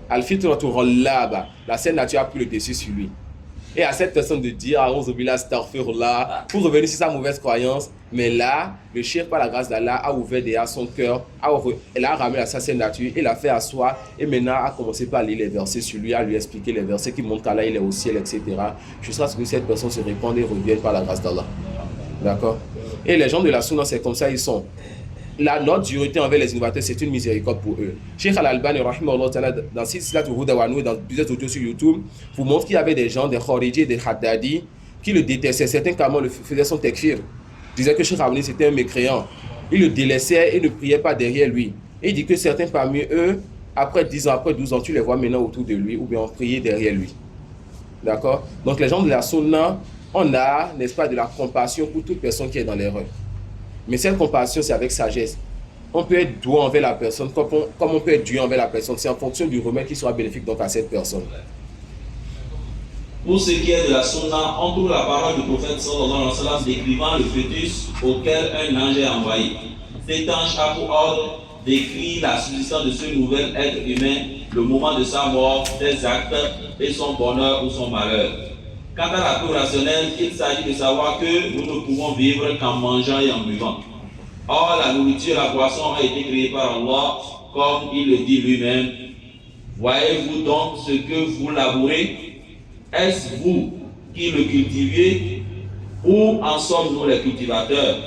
Al-fitratu ghallaba. La sainte nature a pris le dessus sur lui. Et à cette personne de dire astaghfirullah pour revenir sur sa mauvaise croyance. Mais là, le cheikh, par la grâce d'Allah, a ouvert derrière son cœur, elle a ramené à sa sainte nature, il l'a fait asseoir et maintenant a commencé par lire les versets sur lui, à lui expliquer les versets qui montrent qu'Allah il est au ciel, etc. Jusqu'à ce que cette personne se répande et revienne par la grâce d'Allah. D'accord? Et les gens de la Sunna, c'est comme ça, ils sont. Notre dureté envers les innovateurs, c'est une miséricorde pour eux. Cheikh Al-Albani, rahimahullah ta'ala, dans Silsilatul Huda wa Nur, dans plusieurs audios sur YouTube, vous montre qu'il y avait des gens, des Khawariji, des Haddadi, qui le détestaient. Certains carrément le faisaient son tekfir. Disaient que Cheikh Al-Albani c'était un mécréant. Ils le délaissaient et ne priaient pas derrière lui. Et il dit que certains parmi eux, après 10 ans, après 12 ans, tu les vois maintenant autour de lui ou bien on priait derrière lui. D'accord? Donc les gens de la Sunna, on a, n'est-ce pas, de la compassion pour toute personne qui est dans l'erreur. Mais cette compassion, c'est avec sagesse. On peut être doux envers la personne, comme on peut être dur envers la personne. C'est en fonction du remède qui sera bénéfique donc à cette personne. Pour ce qui est de la sunna, on trouve la parole du prophète sallallahu alayhi wa sallam décrivant le fœtus auquel un ange est envoyé. Cet ange a pour ordre d'écrire la subsistance de ce nouvel être humain, le moment de sa mort, ses actes et son bonheur ou son malheur. Quant à la cour rationnelle, il s'agit de savoir que nous ne pouvons vivre qu'en mangeant et en buvant. Or, la nourriture et la boisson ont été créées par Allah, comme il le dit lui-même. Voyez-vous donc ce que vous labourez? Est-ce vous qui le cultivez ou en sommes-nous les cultivateurs?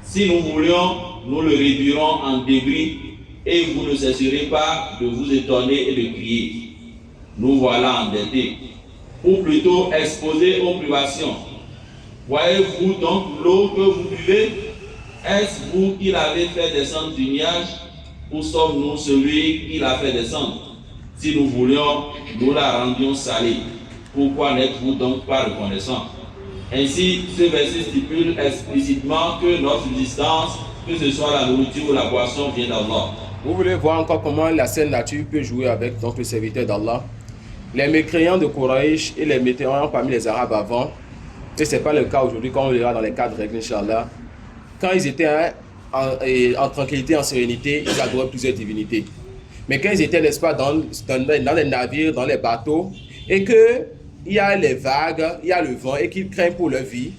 Si nous voulions, nous le réduirons en débris et vous ne cesserez pas de vous étonner et de crier. Nous voilà endettés. Ou plutôt exposés aux privations. Voyez-vous donc l'eau que vous buvez? Est-ce vous qui l'avez fait descendre du nuage ou sommes-nous celui qui l'a fait descendre? Si nous voulions, nous la rendions salée. Pourquoi n'êtes-vous donc pas reconnaissants? Ainsi, ce verset stipule explicitement que notre existence, que ce soit la nourriture ou la boisson, vient d'Allah. Vous voulez voir encore comment la sainte nature peut jouer avec donc, le serviteur d'Allah? Les mécréants de Quraysh et les mécréants parmi les Arabes avant, Et ce n'est pas le cas aujourd'hui, comme on le verra dans les cadres règles, Inch'Allah. Quand ils étaient en tranquillité, en sérénité, ils adoraient plusieurs divinités. Mais quand ils étaient, n'est-ce pas, dans les navires, dans les bateaux, et qu'il y a les vagues, il y a le vent, et qu'ils craignent pour leur vie,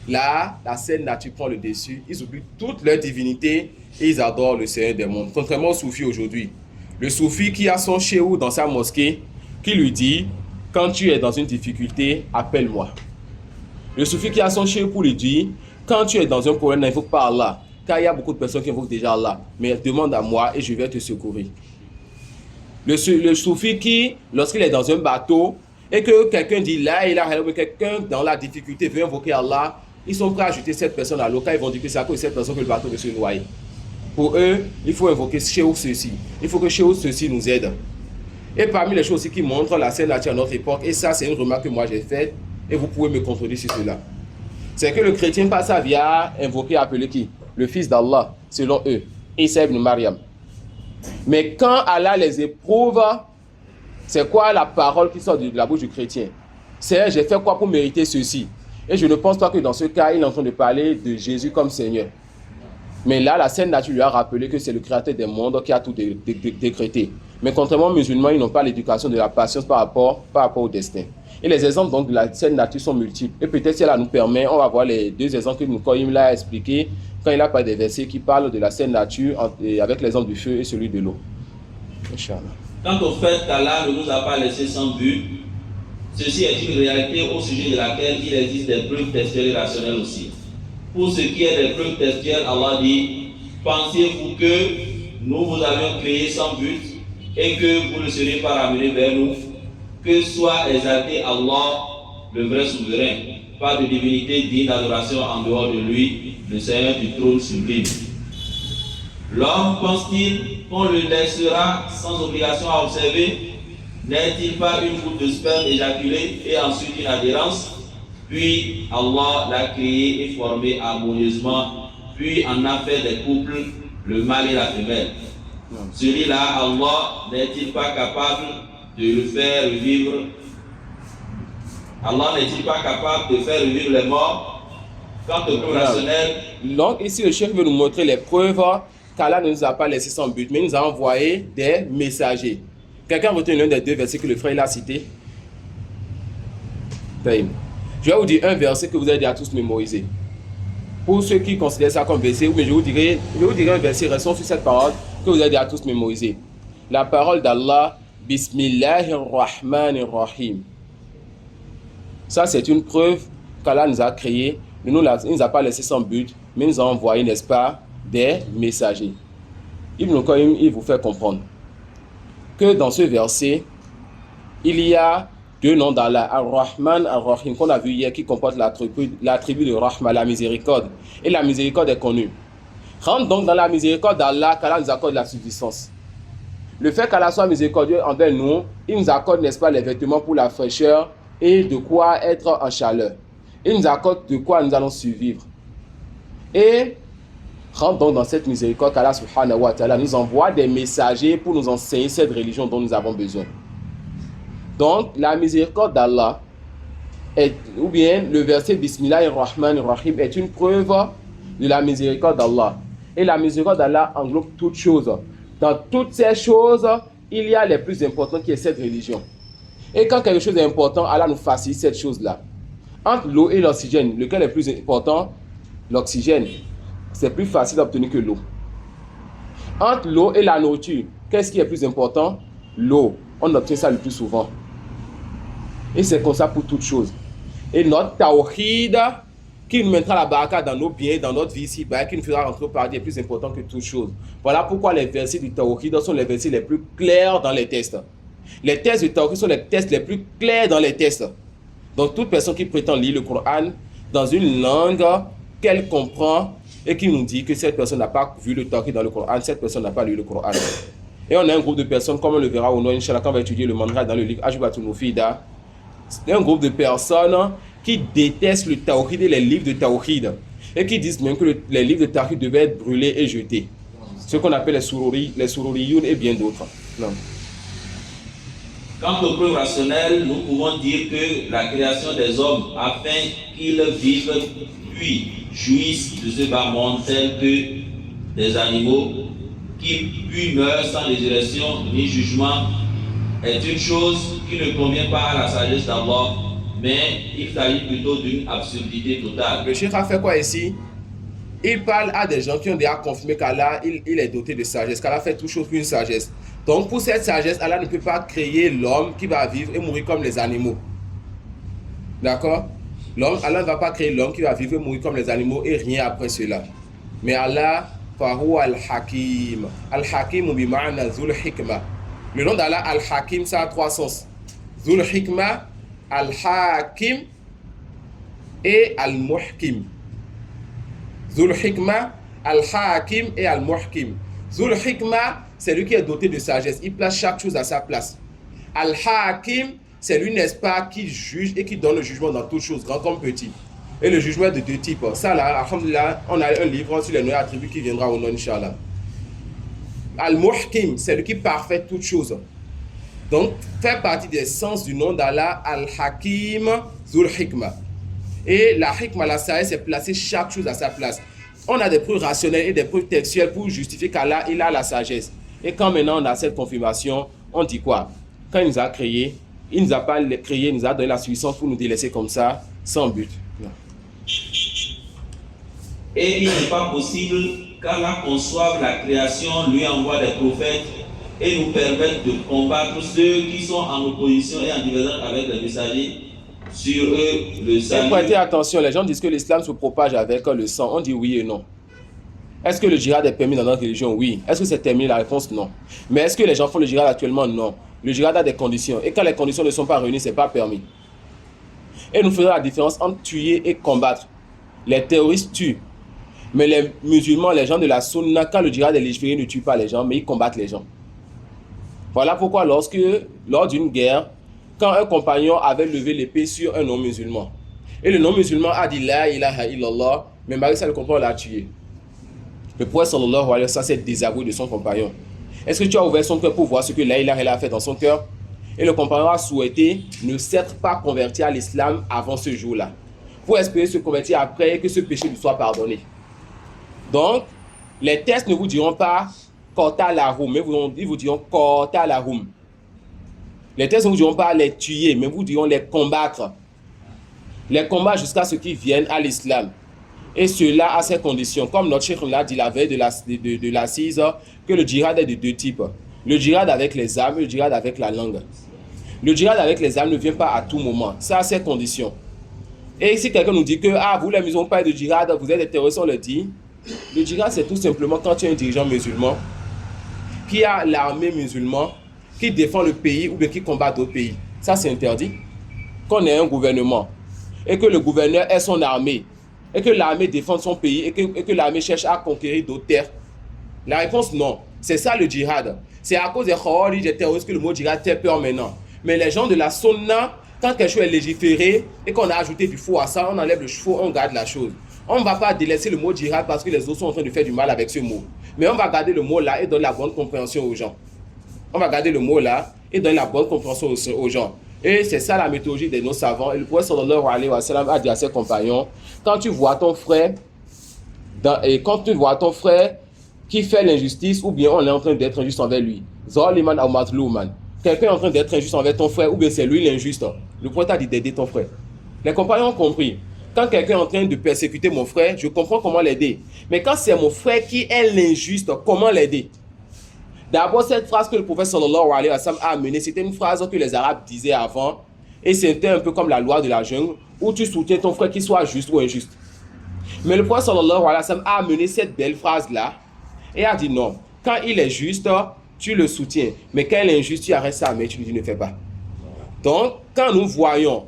là, la saine nature prend le dessus. Ils oublient toutes leurs divinités et ils adorent le Seigneur des mondes. Contrairement au soufi aujourd'hui. Le soufi qui a son chéhou dans sa mosquée, qui lui dit, quand tu es dans une difficulté, appelle-moi. Le soufi qui a son chéhou pour lui dire, quand tu es dans un problème, n'invoque pas Allah. Car il y a beaucoup de personnes qui invoquent déjà Allah. Mais demande à moi et je vais te secourir. Le soufi qui, lorsqu'il est dans un bateau, et que quelqu'un dit là, il a quelqu'un dans la difficulté veut invoquer Allah, ils sont prêts à ajouter cette personne à l'eau, car ils vont dire que c'est à cause de cette personne que le bateau veut se noyer. Pour eux, il faut invoquer chez ceci. Il faut que chez ceci nous aide. Et parmi les choses aussi qui montrent la scène nature à notre époque, et ça c'est une remarque que moi j'ai faite, et vous pouvez me contredire sur cela, c'est que le chrétien passe sa vie à invoquer, appeler qui? Le fils d'Allah, selon eux, Isa ibn Maryam. Mais quand Allah les éprouve, c'est quoi la parole qui sort de la bouche du chrétien? C'est j'ai fait quoi pour mériter ceci? Et je ne pense pas que dans ce cas, il est en train de parler de Jésus comme Seigneur. Mais là, la Sainte Nature lui a rappelé que c'est le Créateur des mondes qui a tout décrété. Mais contrairement aux musulmans, ils n'ont pas l'éducation de la patience par rapport au destin. Et les exemples donc, de la Sainte Nature sont multiples. Et peut-être si elle nous permet, on va voir les deux exemples que Moukoïm l'a expliqué quand il a parlé des versets qui parlent de la Sainte Nature avec l'exemple du feu et celui de l'eau. Inch'Allah. Quant au fait qu'Allah ne nous a pas laissé sans but, ceci est une réalité au sujet de laquelle il existe des preuves textuelles et rationnelles aussi. Pour ce qui est des preuves textuelles, Allah dit: pensez-vous que nous vous avions créé sans but et que vous ne serez pas ramenés vers nous? Que soit exalté Allah, le vrai souverain, pas de divinité digne d'adoration en dehors de lui, le Seigneur du trône sublime. L'homme pense-t-il qu'on le laissera sans obligation à observer? N'est-il pas une goutte de sperme éjaculée et ensuite une adhérence? Puis Allah l'a créé et formé harmonieusement, puis en a fait des couples, le mâle et la femelle. Celui-là, Allah, n'est-il pas capable de le faire revivre? Allah n'est-il pas capable de faire revivre les morts? Quant au plan rationnel. Donc ici le chef veut nous montrer les preuves qu'Allah ne nous a pas laissé sans but, mais il nous a envoyé des messagers. Quelqu'un retient l'un des deux versets que le frère il a cité? Je vais vous dire un verset que vous avez déjà tous mémorisé. Pour ceux qui considèrent ça comme verset, mais je vous dirai un verset, restons sur cette parole que vous avez déjà tous mémorisé. La parole d'Allah, Bismillahirrahmanirrahim. Ça, c'est une preuve qu'Allah nous a créé. Il ne nous a pas laissé sans but, mais il nous a envoyé, n'est-ce pas, des messagers. Ibn Qayyim, il vous fait comprendre que dans ce verset, il y a deux noms d'Allah, Ar-Rahman, Ar-Rahim, qu'on a vu hier, qui comportent l'attribut de Rahma, la miséricorde. Et la miséricorde est connue. Rentre donc dans la miséricorde d'Allah, qu'Allah nous accorde la subsistance. Le fait qu'Allah soit miséricordieux envers nous, il nous accorde, n'est-ce pas, les vêtements pour la fraîcheur et de quoi être en chaleur. Il nous accorde de quoi nous allons survivre. Et rentre donc dans cette miséricorde qu'Allah subhanahu wa ta'ala nous envoie des messagers pour nous enseigner cette religion dont nous avons besoin. Donc, la miséricorde d'Allah, ou bien le verset Bismillahirrahmanirrahim est une preuve de la miséricorde d'Allah. Et la miséricorde d'Allah englobe toutes choses. Dans toutes ces choses, il y a les plus importantes qui est cette religion. Et quand quelque chose est important, Allah nous facilite cette chose-là. Entre l'eau et l'oxygène, lequel est plus important? L'oxygène. C'est plus facile d'obtenir que l'eau. Entre l'eau et la nourriture, qu'est-ce qui est plus important? L'eau. On obtient ça le plus souvent. Et c'est comme ça pour toutes choses. Et notre tawhid, qui nous mettra la baraka dans nos biens, dans notre vie ici, qui nous fera rentrer au paradis, est plus important que toutes choses. Voilà pourquoi les versets du tawhid sont les versets les plus clairs dans les tests. Les tests du tawhid sont les tests les plus clairs dans les tests. Donc toute personne qui prétend lire le Coran dans une langue qu'elle comprend et qui nous dit que cette personne n'a pas vu le tawhid dans le Coran, cette personne n'a pas lu le Coran. Et on a un groupe de personnes, comme on le verra au nom, Inch'Allah, quand on va étudier le mantra dans le livre Ajubatul Mufida. C'est un groupe de personnes qui détestent le tawhid et les livres de tawhid. Et qui disent même que les livres de tawhid devaient être brûlés et jetés. Ce qu'on appelle les sururiyoun et bien d'autres. Non. Quant aux preuves rationnelles, nous pouvons dire que la création des hommes afin qu'ils vivent puis jouissent de ce bas monde tel que des animaux qui puis meurent sans résurrection ni jugement est une chose qui ne convient pas à la sagesse d'Allah, mais il s'agit plutôt d'une absurdité totale. Le cheikh a fait quoi ici? Il parle à des gens qui ont déjà confirmé qu'Allah il est doté de sagesse, qu'Allah fait toute chose pour une sagesse. Donc pour cette sagesse, Allah ne peut pas créer l'homme qui va vivre et mourir comme les animaux. D'accord? Allah ne va pas créer l'homme qui va vivre et mourir comme les animaux et rien après cela. Mais Allah, Fahu al-Hakim. Al-Hakim bi ma'na Zul Hikma. Le nom d'Allah, Al-Hakim, ça a trois sens. Zul Hikma, Al-Hakim et Al-Muhkim. Zul Hikma, Al-Hakim et Al-Muhkim. Zul Hikma, c'est lui qui est doté de sagesse. Il place chaque chose à sa place. Al-Hakim, c'est lui, n'est-ce pas, qui juge et qui donne le jugement dans toutes choses, grand comme petit. Et le jugement est de deux types. Ça là, alhamdulillah, on a un livre sur les noms attributs qui viendra au nom, Inch'Allah. Al-Muhkim, c'est lui qui parfait toutes choses. Donc, fait partie des sens du nom d'Allah, Al-Hakim, Zul Hikma. Et la Hikma, la sagesse, c'est placer chaque chose à sa place. On a des preuves rationnelles et des preuves textuelles pour justifier qu'Allah, il a la sagesse. Et quand maintenant on a cette confirmation, on dit quoi? Quand il nous a créé, il ne nous a pas créé, il nous a donné la puissance pour nous délaisser comme ça, sans but. Non. Et il n'est pas possible qu'Allah conçoive la création, lui envoie des prophètes et nous permette de combattre ceux qui sont en opposition et en divergence avec les messagers sur eux le salut. Prêtez attention, les gens disent que l'islam se propage avec le sang. On dit oui et non. Est-ce que le djihad est permis dans notre religion? Oui. Est-ce que c'est terminé? La réponse, non. Mais est-ce que les gens font le djihad actuellement? Non. Le djihad a des conditions. Et quand les conditions ne sont pas réunies, ce n'est pas permis. Et nous faisons la différence entre tuer et combattre. Les terroristes tuent. Mais les musulmans, les gens de la sunna, quand le djihad est légiféré, ne tuent pas les gens, mais ils combattent les gens. Voilà pourquoi lors d'une guerre, quand un compagnon avait levé l'épée sur un non-musulman, et le non-musulman a dit La ilaha illallah, mais malgré ça, le compagnon l'a tué. Le prophète sallallahu alayhi wa sallam s'est désavoué de son compagnon. Est-ce que tu as ouvert son cœur pour voir ce que La ilaha illallah a fait dans son cœur? Et le compagnon a souhaité ne s'être pas converti à l'islam avant ce jour-là, pour espérer se convertir après et que ce péché lui soit pardonné. Donc, les textes ne vous diront pas Kota lahum, mais ils vous diront Kota lahum. Les textes ne vous diront pas les tuer, mais vous diront les combattre. Les combattre jusqu'à ce qu'ils viennent à l'islam. Et cela à ces conditions. Comme notre cheikh l'a dit la veille de l'assise, que le djihad est de deux types. Le djihad avec les armes et le djihad avec la langue. Le djihad avec les armes ne vient pas à tout moment. Ça à ces conditions. Et si quelqu'un nous dit que vous les musulmans pas de djihad, vous êtes des terroristes, on le dit. Le djihad c'est tout simplement quand tu es un dirigeant musulman qui a l'armée musulmane qui défend le pays ou bien qui combat d'autres pays. Ça c'est interdit. Qu'on ait un gouvernement et que le gouverneur ait son armée et que l'armée défende son pays et que l'armée cherche à conquérir d'autres terres. La réponse non. C'est ça le djihad. C'est à cause des khawarij, des terroristes que le mot djihad fait peur maintenant. Mais les gens de la sunna, quand quelque chose est légiféré et qu'on a ajouté du faux à ça, on enlève le faux, on garde la chose. On ne va pas délaisser le mot djihad parce que les autres sont en train de faire du mal avec ce mot. Mais on va garder le mot là et donner la bonne compréhension aux gens. On va garder le mot là et donner la bonne compréhension aux gens. Et c'est ça la méthodologie de nos savants. Et le prophète sallallahu alayhi wa sallam a dit à ses compagnons, quand tu vois ton frère qui fait l'injustice ou bien on est en train d'être injuste envers lui, zaliman ou mazluman, quelqu'un est en train d'être injuste envers ton frère ou bien c'est lui l'injuste, le prophète a dit d'aider ton frère. Les compagnons ont compris. Quand quelqu'un est en train de persécuter mon frère, je comprends comment l'aider. Mais quand c'est mon frère qui est l'injuste, comment l'aider? D'abord, cette phrase que le prophète sallallahu alayhi wa sallam a amenée, c'était une phrase que les Arabes disaient avant. Et c'était un peu comme la loi de la jungle, où tu soutiens ton frère qu'il soit juste ou injuste. Mais le prophète sallallahu alayhi wa sallam a amené cette belle phrase-là et a dit non. Quand il est juste, tu le soutiens. Mais quand il est injuste, tu arrêtes ça, mais tu lui dis ne fais pas. Donc, quand nous voyons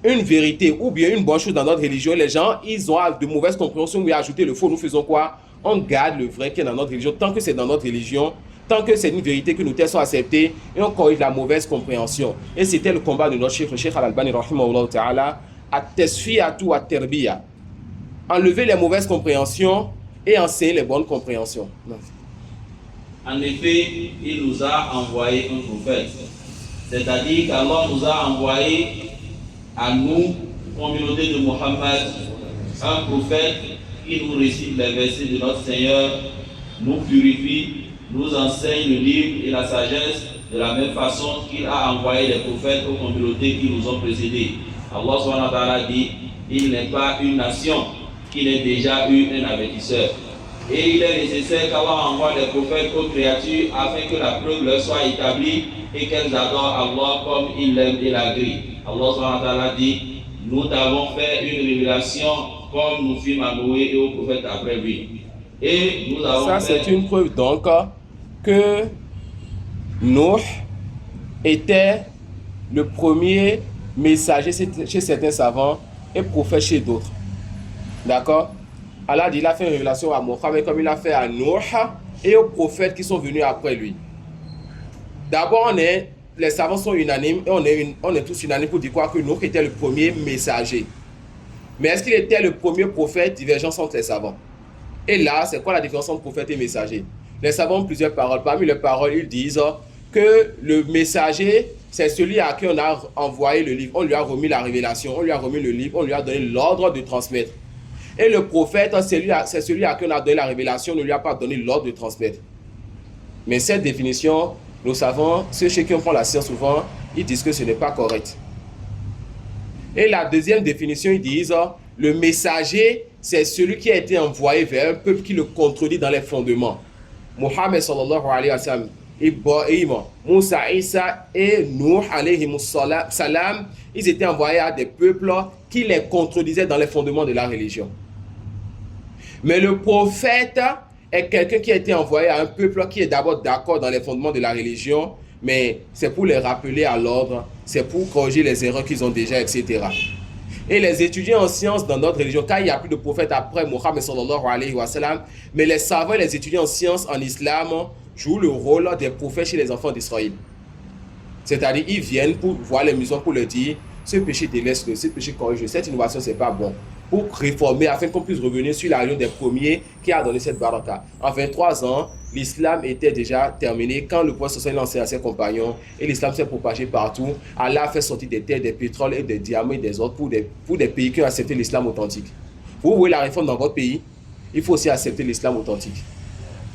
une vérité ou bien une bonne chose dans notre religion, les gens, ils ont de mauvaises compréhensions ou ajouté le faux. Nous faisons quoi? On garde le vrai qui est dans notre religion. Tant que c'est dans notre religion, tant que c'est une vérité que nous sont acceptées, et on corrige la mauvaise compréhension. Et c'était le combat de notre cheikh, le cheikh Al-Albani rahimahullah ta'ala, at-tasfiyatu at-tarbiya. Enlever les mauvaises compréhensions et enseigner les bonnes compréhensions. En effet, il nous a envoyé un prophète. C'est-à-dire qu'Allah nous a envoyé à nous, communauté de Mohammed, un prophète qui nous récite les versets de notre Seigneur, nous purifie, nous enseigne le livre et la sagesse de la même façon qu'il a envoyé les prophètes aux communautés qui nous ont précédés. Allah subhanahu wa ta'ala dit, il n'est pas une nation qui n'ait déjà eu un avertisseur. Et il est nécessaire qu'Allah envoie des prophètes aux créatures afin que la preuve leur soit établie et qu'elles adorent Allah comme il l'aime et l'agrée. Allah subhanahu wa ta'ala dit, nous t'avons fait une révélation comme nous fîmes à Noé et aux prophètes après lui. Et nous avons Ça, fait... c'est une preuve donc que Nuh était le premier messager chez certains savants et prophète chez d'autres. D'accord? Allah dit, il a fait une révélation à Mohammed comme il a fait à Nuh et aux prophètes qui sont venus après lui. D'abord, les savants sont unanimes et on est tous unanimes pour dire quoi que Nuh était le premier messager. Mais est-ce qu'il était le premier prophète? Divergence entre les savants. Et là, c'est quoi la différence entre prophète et messager? Les savants ont plusieurs paroles. Parmi les paroles, ils disent que le messager, c'est celui à qui on a envoyé le livre. On lui a remis la révélation, on lui a remis le livre, on lui a donné l'ordre de transmettre. Et le prophète, c'est celui à qui on a donné la révélation, on ne lui a pas donné l'ordre de transmettre. Mais cette définition, nous savons, ceux chez qui on prend la science souvent, ils disent que ce n'est pas correct. Et la deuxième définition, ils disent, le messager, c'est celui qui a été envoyé vers un peuple qui le contredit dans les fondements. Mohammed sallallahu alayhi wa sallam, Ibrahim, Moussa, Isa et Nuh alayhi salam, ils étaient envoyés à des peuples qui les contredisaient dans les fondements de la religion. Mais le prophète est quelqu'un qui a été envoyé à un peuple qui est d'abord d'accord dans les fondements de la religion, mais c'est pour les rappeler à l'ordre, c'est pour corriger les erreurs qu'ils ont déjà, etc. Et les étudiants en sciences dans notre religion, car il n'y a plus de prophète après Mohammed sallallahu alayhi wa sallam, mais les savants et les étudiants en sciences en islam jouent le rôle des prophètes chez les enfants d'Israël. C'est-à-dire, ils viennent pour voir les musulmans pour leur dire, ce péché délaisse-le, ce péché corrige, cette innovation c'est pas bon. Pour réformer, afin qu'on puisse revenir sur la religion des premiers qui a donné cette baraka. En 23 ans, l'islam était déjà terminé quand le prophète s'est lancé à ses compagnons et l'islam s'est propagé partout. Allah a fait sortir des terres, des pétroles et des diamants et des autres pour des pays qui ont accepté l'islam authentique. Vous voulez la réforme dans votre pays, il faut aussi accepter l'islam authentique.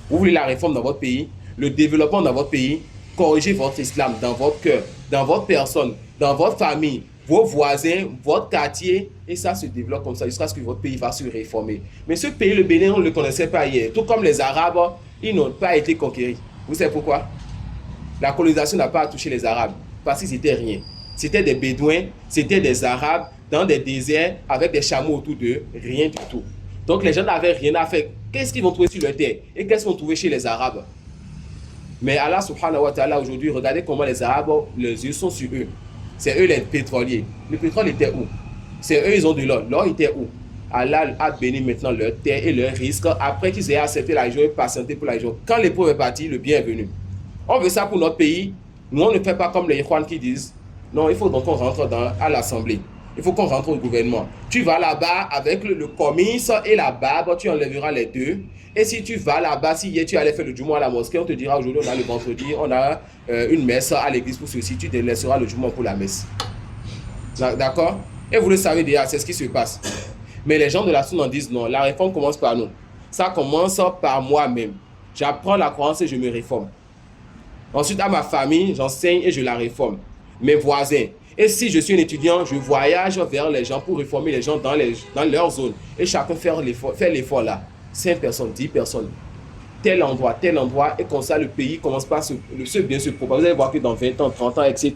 Vous voulez la réforme dans votre pays, le développement dans votre pays, corrigez votre islam dans votre cœur, dans votre personne, dans votre famille, vos voisins, votre quartier, et ça se développe comme ça jusqu'à ce que votre pays va se réformer. Mais ce pays, le Bénin, on ne le connaissait pas hier. Tout comme les Arabes, ils n'ont pas été conquéris. Vous savez pourquoi? La colonisation n'a pas touché les Arabes, parce qu'ils n'étaient rien. C'était des Bédouins, c'était des Arabes dans des déserts avec des chameaux autour d'eux, rien du tout. Donc les gens n'avaient rien à faire. Qu'est-ce qu'ils vont trouver sur leur terre? Et qu'est-ce qu'ils vont trouver chez les Arabes? Mais Allah subhanahu wa ta'ala aujourd'hui, regardez comment les Arabes, les yeux sont sur eux. C'est eux les pétroliers. Le pétrole était où? C'est eux, ils ont de l'or. L'or était où? Allah a béni maintenant leur terre et leur risque après qu'ils aient accepté la région et patienté pour la région. Quand l'épreuve est partie, le bien est venu. On veut ça pour notre pays. Nous, on ne fait pas comme les Ikhwan qui disent non, il faut donc qu'on rentre à l'Assemblée. Il faut qu'on rentre au gouvernement. Tu vas là-bas avec le comice et la barbe, tu enlèveras les deux. Et si tu vas là-bas, si hier tu allais faire le Jumu'ah à la mosquée, on te dira aujourd'hui, on a le vendredi, on a une messe à l'église pour ceci, tu délaisseras le Jumu'ah pour la messe. D'accord? Et vous le savez déjà, c'est ce qui se passe. Mais les gens de la Sunna disent non, la réforme commence par nous. Ça commence par moi-même. J'apprends la croyance et je me réforme. Ensuite, à ma famille, j'enseigne et je la réforme. Mes voisins. Et si je suis un étudiant, je voyage vers les gens pour réformer les gens dans leur zone. Et chacun fait l'effort là. 5 personnes, 10 personnes. Tel endroit. Et comme ça, le pays commence par se bien se propager. Vous allez voir que dans 20 ans, 30 ans, etc.,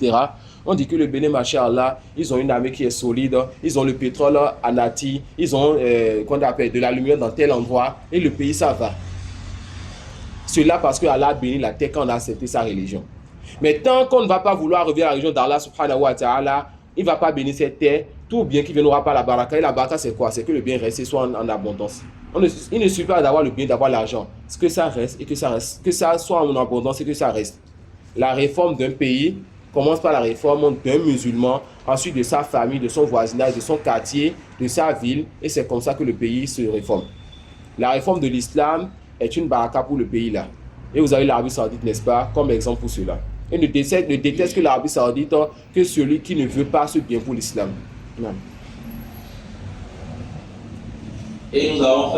on dit que le Bénin, machallah, ils ont une armée qui est solide. Ils ont le pétrole à Nati. Ils ont qu'on appelle de la lumière dans tel endroit. Et le pays, ça va. Cela parce que Allah a béni la terre quand on a accepté sa religion. Mais tant qu'on ne va pas vouloir revenir à la religion d'Allah subhanahu wa ta'ala, il ne va pas bénir cette terre. Tout bien qui ne viendra pas la baraka. Et la baraka, c'est quoi? C'est que le bien reste et soit en abondance. Il ne suffit pas d'avoir le bien, d'avoir l'argent. C'est que ça reste et que ça reste. Que ça soit en abondance et que ça reste. La réforme d'un pays commence par la réforme d'un musulman, ensuite de sa famille, de son voisinage, de son quartier, de sa ville. Et c'est comme ça que le pays se réforme. La réforme de l'islam est une baraka pour le pays là. Et vous avez l'Arabie Saoudite, n'est-ce pas, comme exemple pour cela. Et ne déteste que l'Arabie Saoudite que celui qui ne veut pas ce bien pour l'islam. Non. Et nous avons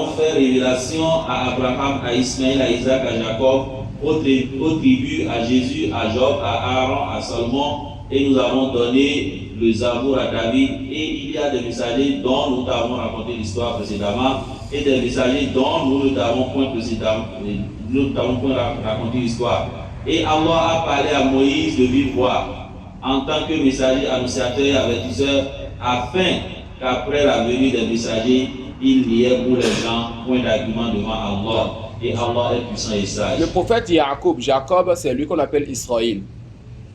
fait révélation à Abraham, à Ismaël, à Isaac, à Jacob, aux tribus, à Jésus, à Job, à Aaron, à Salomon, et nous avons donné le Zabour à David. Et il y a des messagers dont nous t'avons raconté l'histoire précédemment, et des messagers dont nous ne t'avons point raconté l'histoire. Et Allah a parlé à Moïse de vive voix, en tant que messager, annonciateur et avertisseur, afin qu'après la venue des messagers, il n'y ait pour les gens point d'argument devant Allah. Et Allah est puissant et sage. Le prophète Jacob, c'est lui qu'on appelle Israël.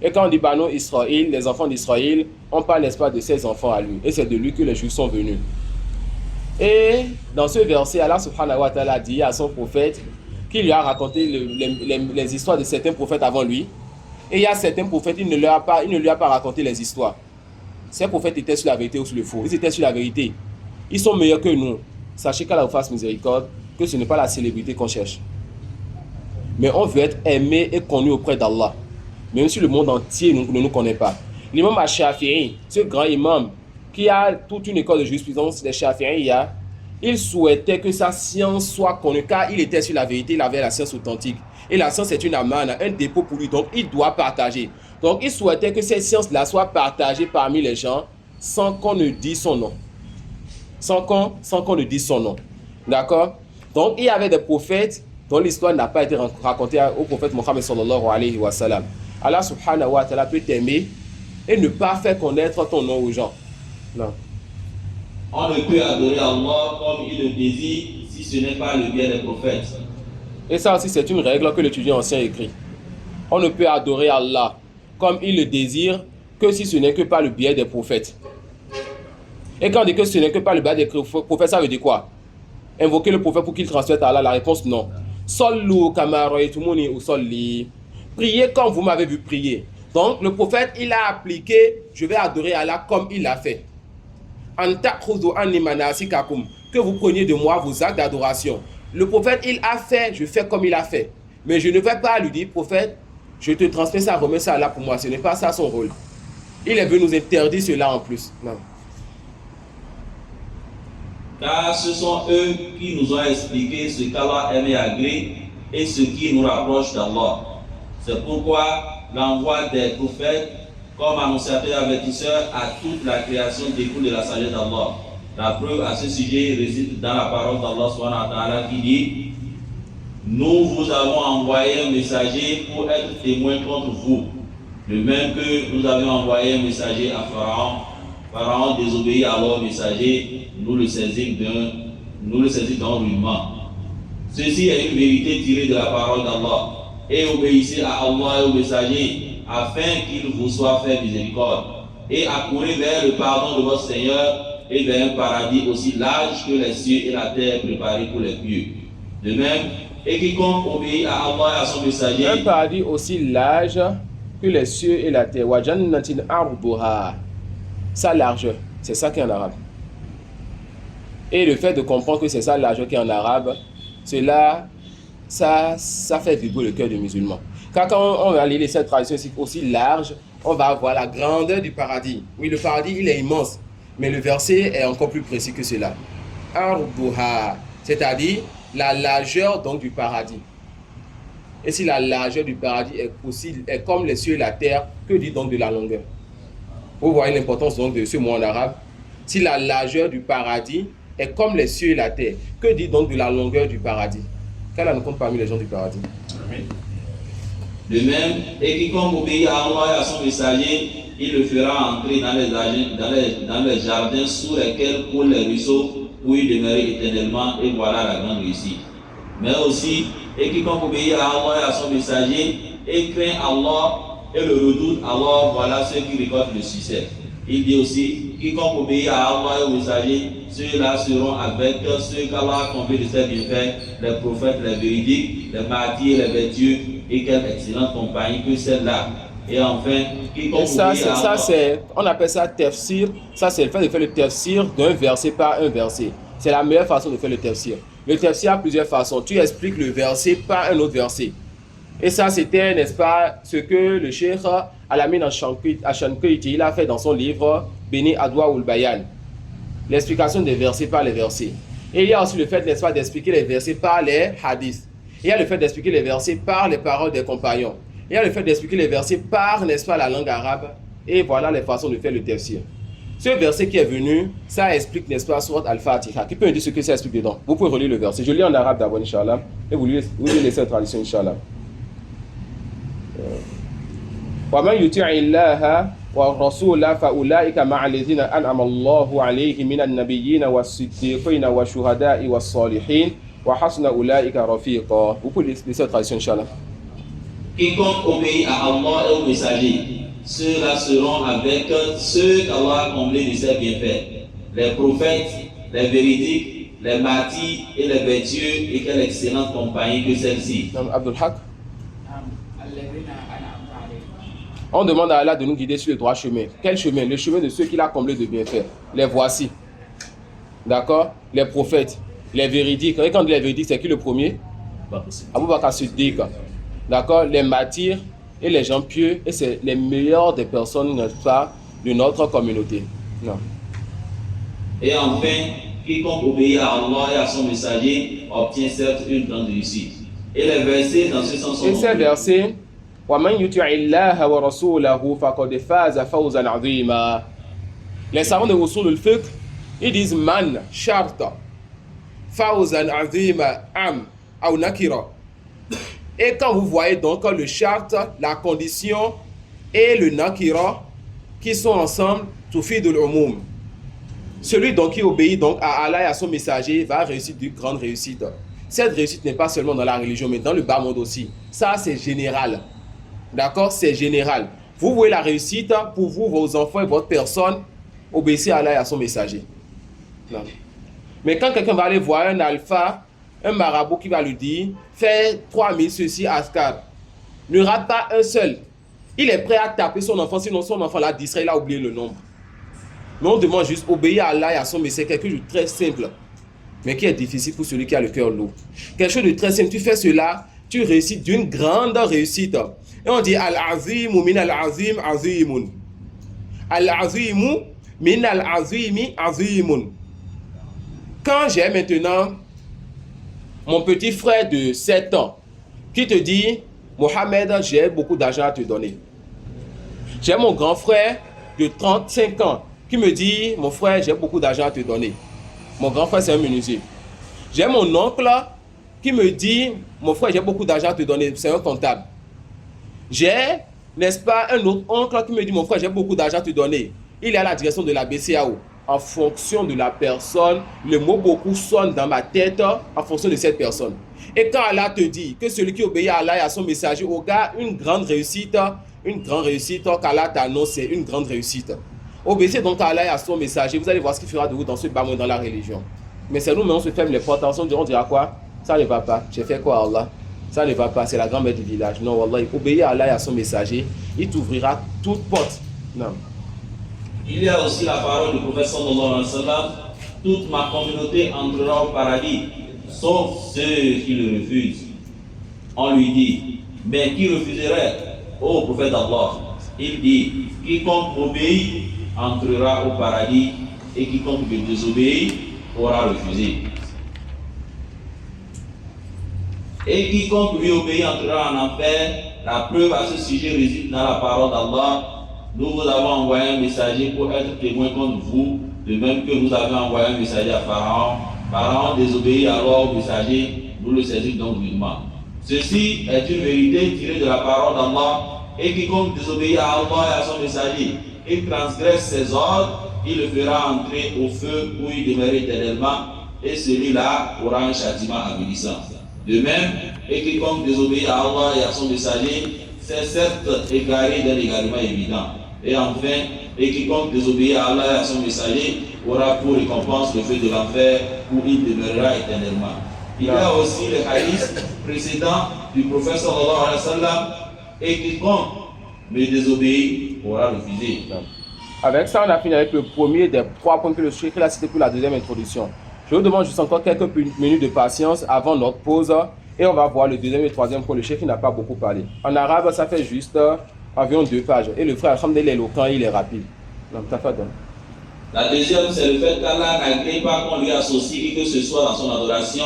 Et quand on dit Bano Israël, les enfants d'Israël, on parle, n'est-ce pas, de ses enfants à lui. Et c'est de lui que les Juifs sont venus. Et dans ce verset, Allah subhanahu wa ta'ala dit à son prophète qu'il lui a raconté les histoires de certains prophètes avant lui. Et il y a certains prophètes, il ne lui a pas raconté les histoires. Ces prophètes étaient sur la vérité ou sur le faux. Ils étaient sur la vérité. Ils sont meilleurs que nous. Sachez qu'Allah vous fasse miséricorde, que ce n'est pas la célébrité qu'on cherche. Mais on veut être aimé et connu auprès d'Allah. Même si le monde entier ne nous connaît pas. L'imam Al-Shafi'i, ce grand imam qui a toute une école de jurisprudence, les Shafi'iyya, il souhaitait que sa science soit connue car il était sur la vérité, il avait la science authentique. Et la science est une amana, un dépôt pour lui, donc il doit partager. Donc il souhaitait que cette science-là soit partagée parmi les gens sans qu'on ne dise son nom. Sans qu'on ne dise son nom. D'accord? Donc il y avait des prophètes dont l'histoire n'a pas été racontée au prophète Mohammed sallallahu alayhi wa sallam. Allah subhanahu wa ta'ala peut t'aimer et ne pas faire connaître ton nom aux gens. Non. On ne peut adorer Allah comme il le désire si ce n'est pas le bien des prophètes. Et ça aussi, c'est une règle que l'étudiant ancien écrit. On ne peut adorer Allah comme il le désire que si ce n'est que par le biais des prophètes. Et quand on dit que ce n'est que par le biais des prophètes, ça veut dire quoi? Invoquer le prophète pour qu'il transmette à Allah? La réponse, non. Sallu kama ra'aytumuni usalli. Priez comme vous m'avez vu prier. Donc, le prophète, il a appliqué, je vais adorer Allah comme il l'a fait. Que vous preniez de moi vos actes d'adoration. Le prophète, il a fait, je fais comme il a fait. Mais je ne vais pas lui dire, prophète, je te transmets ça, remets ça là pour moi. Ce n'est pas ça son rôle. Il est venu nous interdire cela en plus. Non. Car ce sont eux qui nous ont expliqué ce qu'Allah aime et agrée et ce qui nous rapproche d'Allah. C'est pourquoi l'envoi des prophètes comme annonciateur et avertisseur à toute la création découle de la sagesse d'Allah. La preuve à ce sujet réside dans la parole d'Allah subhanahu wa ta'ala qui dit: nous vous avons envoyé un messager pour être témoin contre vous. De même que nous avions envoyé un messager à Pharaon. Pharaon désobéit alors au messager, nous le saisissons d'un roulement. Ceci est une vérité tirée de la parole d'Allah. Et obéissez à Allah et au messager, afin qu'il vous soit fait miséricorde. Et accourez vers le pardon de votre Seigneur et vers un paradis aussi large que les cieux et la terre préparés pour les pieux. De même, et quiconque obéit à Allah et à son messager. Un paradis aussi large que les cieux et la terre. Wa jannatin arduha. Sa largeur, c'est ça qui est en arabe. Et le fait de comprendre que c'est ça largeur qui est en arabe, cela, ça fait vibrer le cœur du musulman. Car quand on va lire cette tradition aussi large, on va voir la grandeur du paradis. Oui, le paradis, il est immense. Mais le verset est encore plus précis que cela. Arduha, c'est-à-dire la largeur donc du paradis. Et si la largeur du paradis est comme les cieux et la terre, que dit donc de la longueur? Vous voyez l'importance donc de ce mot en arabe. Si la largeur du paradis est comme les cieux et la terre, que dit donc de la longueur du paradis? Qu'Allah nous compte parmi les gens du paradis. Amen. De même, et quiconque obéit à Allah et à son messager, il le fera entrer dans les jardins sous lesquels coulent les ruisseaux, où il demeurait éternellement, et voilà la grande réussite. Mais aussi, et quiconque obéit à Allah et à son messager, et craint Allah et le redoute, alors voilà ceux qui récoltent le succès. Il dit aussi, quiconque obéit à Allah et au messager, ceux-là seront avec ceux qu'Allah a confiés de ses bienfaits, les prophètes, les véridiques, les martyrs, les vertueux, et quelle excellente compagnie que celle-là. Et enfin, quiconque obéit à Allah. On appelle ça tafsir. Ça, c'est le fait de faire le tafsir d'un verset par un verset. C'est la meilleure façon de faire le tafsir. Le tafsir a plusieurs façons. Tu expliques le verset par un autre verset. Et ça, c'était, n'est-ce pas, ce que le cheikh Al-Amin Ashanqiti, il a fait dans son livre Beni Adwa ul Bayan. L'explication des versets par les versets. Et il y a aussi le fait, n'est-ce pas, d'expliquer les versets par les hadiths. Il y a le fait d'expliquer les versets par les paroles des compagnons. Il y a le fait d'expliquer les versets par, n'est-ce pas, la langue arabe. Et voilà les façons de faire le tafsir. Ce verset qui est venu, ça explique, n'est-ce pas, Surat Al-Fatiha. Qui peut me dire ce que ça explique dedans? Vous pouvez relire le verset. Je lis en arabe d'abord, Inch'Allah. Et vous lisez la traduction, Inch'Allah. وَمَنْ يُطِعِ اللَّهَ وَالرَّسُولَ فَأُولَٰئِكَ مَعَ الَّذِينَ أَنْعَمَ اللَّهُ عَلَيْهِم مِّنَ النَّبِيِّينَ وَالصِّدِّيقِينَ وَالشُّهَدَاءِ وَالصَّالِحِينَ وَحَسُنَ أُولَٰئِكَ رَفِيقًا. Vous pouvez lire cette traduction, Inch'Allah. Quiconque obéit à Allah et aux messagers, ceux-là seront avec ceux qu'Allah a comblés de ses bienfaits, les prophètes, les véridiques, les martyrs et les vertueux, et quelle excellente compagnie que celle-ci. Abdul Haq. On demande à Allah de nous guider sur le droit chemin. Quel chemin? Le chemin de ceux qu'il a comblés de bienfaits. Les voici. D'accord? Les prophètes, les véridiques. Et quand on dit les véridiques, c'est qui le premier? Abu Bakr Siddiq. D'accord? Les martyrs et les gens pieux. Et c'est les meilleurs des personnes, n'est-ce pas, de notre communauté. Non. Et enfin, quiconque obéit à Allah et à son messager obtient certes une grande réussite. Et les versets dans ce sens sont... Et ces versets... وَمَنْ يُطِعِ اللَّهَ وَرَسُولَهُ فَقَدْ فَازَ فَوْزًا عَظِيمًا. Les savants de Usul al-Fiqh, ils disent man, shart, fawzan azima, am, ou nakira. Et quand vous voyez donc le shart, la condition et le nakira qui sont ensemble, tufidul umum. Celui donc qui obéit donc à Allah et à son messager va réussir d'une grande réussite. Cette réussite n'est pas seulement dans la religion, mais dans le bas monde aussi. Ça, c'est général. D'accord? C'est général. Vous voyez la réussite pour vous, vos enfants et votre personne, obéissez à Allah et à son messager. Non. Mais quand quelqu'un va aller voir un alpha, un marabout qui va lui dire, fais 3000 ceci askar, ne rate pas un seul. Il est prêt à taper son enfant, sinon son enfant l'a distrait, il a oublié le nombre. Mais on demande juste obéir à Allah et à son messager, quelque chose de très simple, mais qui est difficile pour celui qui a le cœur lourd. Quelque chose de très simple, tu fais cela, tu réussis d'une grande réussite. Et on dit Al-Azimu min al-Azim azimun. Al-Azimu min al-Azimi azimun. Quand j'ai maintenant mon petit frère de 7 ans qui te dit Mohamed, j'ai beaucoup d'argent à te donner. J'ai mon grand frère de 35 ans qui me dit mon frère, j'ai beaucoup d'argent à te donner. Mon grand frère, c'est un menuisier. J'ai mon oncle qui me dit mon frère, j'ai beaucoup d'argent à te donner, c'est un comptable. J'ai, n'est-ce pas, un autre oncle qui me dit mon frère, j'ai beaucoup d'argent à te donner. Il est à la direction de la BCAO. En fonction de la personne, le mot beaucoup sonne dans ma tête en fonction de cette personne. Et quand Allah te dit que celui qui obéit à Allah et à son messager aura une grande réussite qu'Allah t'annonce, c'est une grande réussite. Obéissez donc à Allah et à son messager, vous allez voir ce qu'il fera de vous dans ce bas monde dans la religion. Mais c'est nous, mais on se ferme les portes, on dira quoi? Ça ne va pas. J'ai fait quoi, Allah? Ça ne va pas, c'est la grand-mère du village. Non, Wallah, obéir à Allah et à son messager, il t'ouvrira toute porte. Non. Il y a aussi la parole du prophète sallallahu alayhi wa sallam, toute ma communauté entrera au paradis, sauf ceux qui le refusent. On lui dit, mais qui refuserait? Ô prophète d'Allah, il dit, quiconque obéit entrera au paradis, et quiconque désobéit aura refusé. Et quiconque lui obéit entrera en enfer. La preuve à ce sujet réside dans la parole d'Allah. Nous vous avons envoyé un messager pour être témoin contre vous, de même que nous avons envoyé un messager à Pharaon. Pharaon désobéit alors au messager, nous le saisissons donc vivement. Ceci est une vérité tirée de la parole d'Allah. Et quiconque désobéit à Allah et à son messager, il transgresse ses ordres, il le fera entrer au feu où il demeure éternellement, et celui-là aura un châtiment avilissant. De même, et quiconque désobéit à Allah et à son messager, c'est certes égaré d'un égarement évident. Et enfin, et quiconque désobéit à Allah et à son messager aura pour récompense le feu de l'enfer où il demeurera éternellement. Il y a aussi le hadith précédent du prophète sallallahu alayhi wa sallam, et quiconque me désobéit aura refusé. Avec ça, on a fini avec le premier des 3 points que le cheikh a cité pour la deuxième introduction. Je vous demande juste encore quelques minutes de patience avant notre pause Et on va voir le deuxième et le troisième point. Le chef n'a pas beaucoup parlé. En arabe, ça fait juste environ 2 pages. Et le frère Alhamdulillah, il est éloquent, il est rapide. Donc, la deuxième, c'est le fait qu'Allah n'agrée pas qu'on lui associe qui que ce soit dans son adoration,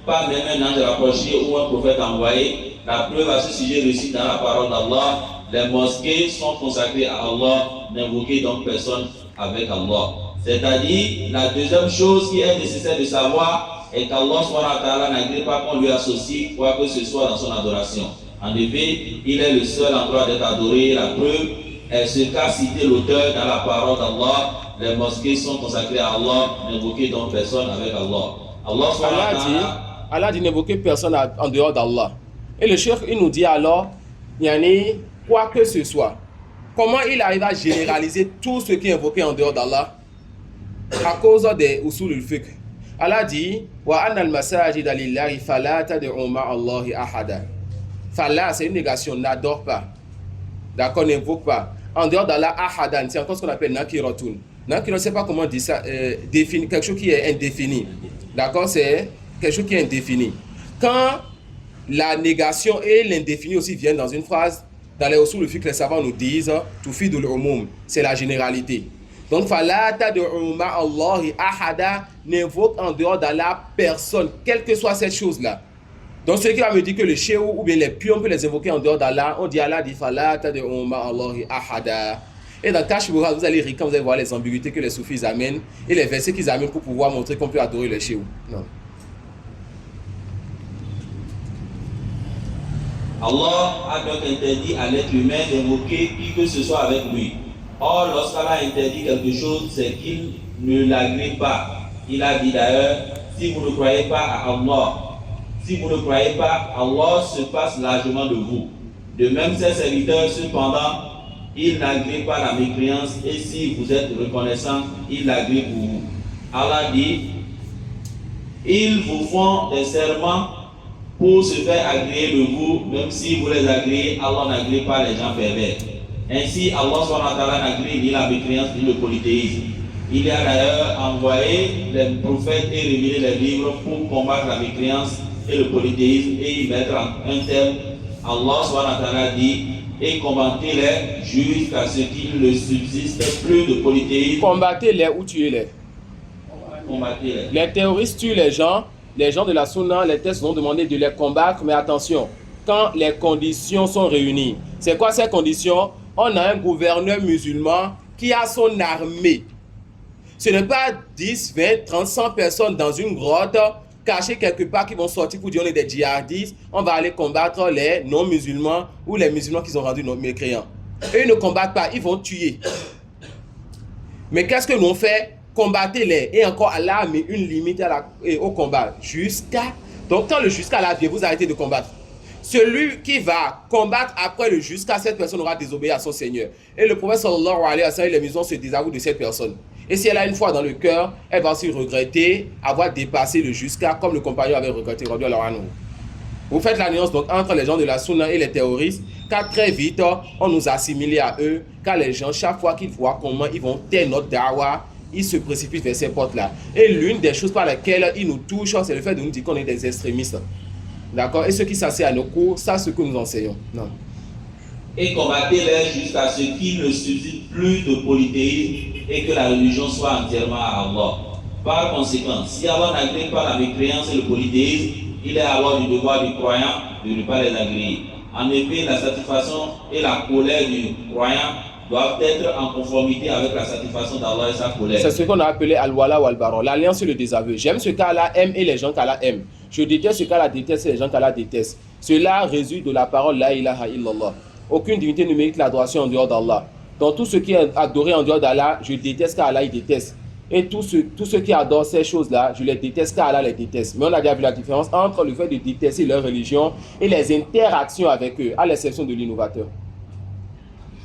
pas même un ange rapproché ou un prophète envoyé. La preuve à ce sujet récite dans la parole d'Allah. Les mosquées sont consacrées à Allah, n'invoquez donc personne avec Allah. C'est-à-dire, la deuxième chose qui est nécessaire de savoir est qu'Allah n'agrée pas qu'on lui associe quoi que ce soit dans son adoration. En effet, il est le seul endroit d'être adoré. La preuve est ce qu'a cité l'auteur dans la parole d'Allah. Les mosquées sont consacrées à Allah, n'invoquez donc personne avec Allah. Allah dit n'invoquez personne en dehors d'Allah. Et le cheikh, il nous dit alors, yani, quoi que ce soit. Comment il arrive à généraliser tout ce qui est invoqué en dehors d'Allah? À cause des usul al-fiqh. Allah dit, wa anna al-masajida lillahi fala tad'u ma'a Allahi ahada. Fala, c'est une négation, n'adore pas. D'accord, n'invoque pas. En dehors d'Allah, ahadan, c'est encore ce qu'on appelle nakiratun. Donc, on ne sait pas comment dire ça, définir quelque chose qui est indéfini. D'accord, c'est quelque chose qui est indéfini. Quand la négation et l'indéfini aussi viennent dans une phrase, dans les usul al-fiqh, les savants nous disent, tufidul umum, c'est la généralité. Donc, fala tad'u ma'a Allahi ahada, n'invoque en dehors d'Allah personne, quelle que soit cette chose-là. Donc, ce qui va me dire que le chéou ou bien les pions, on peut les invoquer en dehors d'Allah, on dit Allah dit fala tad'u ma'a Allahi ahada. Et dans Kashmura, vous allez rire quand vous allez voir les ambiguïtés que les soufis amènent et les versets qu'ils amènent pour pouvoir montrer qu'on peut adorer le chéou. Non. Allah a donc interdit à l'être humain d'invoquer qui que ce soit avec lui. Or, lorsqu'Allah interdit quelque chose, c'est qu'il ne l'agrée pas. Il a dit d'ailleurs, si vous ne croyez pas à Allah, Allah se passe largement de vous. De même, ses serviteurs, cependant, il n'agrée pas la mécréance, et si vous êtes reconnaissant, il l'agrée pour vous. Allah dit, ils vous font des serments pour se faire agréer de vous, même si vous les agréez, Allah n'agrée pas les gens pervers. Ainsi, Allah n'agrée ni la mécréance ni le polythéisme. Il a d'ailleurs envoyé les prophètes et révélé les livres pour combattre la mécréance et le polythéisme et y mettre un terme. Allah dit, et combattez-les jusqu'à ce qu'il ne subsiste plus de polythéisme. Combattez-les ou tuez-les. Combattez-les. Les terroristes tuent les gens de la Sunna, les textes vont demander de les combattre, mais attention, quand les conditions sont réunies. C'est quoi ces conditions? On a un gouverneur musulman qui a son armée. Ce n'est pas 10, 20, 30, 100 personnes dans une grotte cachées quelque part qui vont sortir pour dire on est des djihadistes, on va aller combattre les non-musulmans ou les musulmans qui sont rendus mécréants. Eux ne combattent pas, ils vont tuer. Mais qu'est-ce que nous on fait? Combattez-les. Et encore, Allah a mis une limite au combat. Donc quand le jusqu'à là vient, vous arrêtez de combattre. Celui qui va combattre après le jusqu'à, cette personne aura désobéi à son Seigneur. Et le prophète sallallahu alayhi wa sallam, les musulmans se désavouent de cette personne. Et si elle a une foi dans le cœur, elle va aussi regretter avoir dépassé le jusqu'à, comme le compagnon avait regretté. Vous faites la nuance donc entre les gens de la Sunna et les terroristes, car très vite, on nous a assimilés à eux, car les gens, chaque fois qu'ils voient comment ils vont taire notre da'wah, ils se précipitent vers ces portes-là. Et l'une des choses par lesquelles ils nous touchent, c'est le fait de nous dire qu'on est des extrémistes. D'accord? Et ceux qui s'asseyent à nos cours, ça c'est ce que nous enseignons. Non. Et combattez-les jusqu'à ce qu'il ne subsiste plus de polythéisme et que la religion soit entièrement à Allah. Par conséquent, si Allah n'agrée pas la mécréance et le polythéisme, il est alors du devoir du croyant de ne pas les agréer. En effet, la satisfaction et la colère du croyant doivent être en conformité avec la satisfaction d'Allah et sa colère. C'est ce qu'on a appelé al-wala ou al-bara, l'alliance et le désaveu. J'aime ce qu'Allah aime et les gens qu'Allah aime. Je déteste ce qu'Allah déteste et les gens qu'Allah déteste. Cela résulte de la parole la ilaha illallah. Aucune divinité ne mérite l'adoration en dehors d'Allah. Donc tout ce qui est adoré en dehors d'Allah, je déteste car Allah il déteste. Et tous ceux qui adorent ces choses-là, je les déteste car Allah les déteste. Mais on a déjà vu la différence entre le fait de détester leur religion et les interactions avec eux, à l'exception de l'innovateur.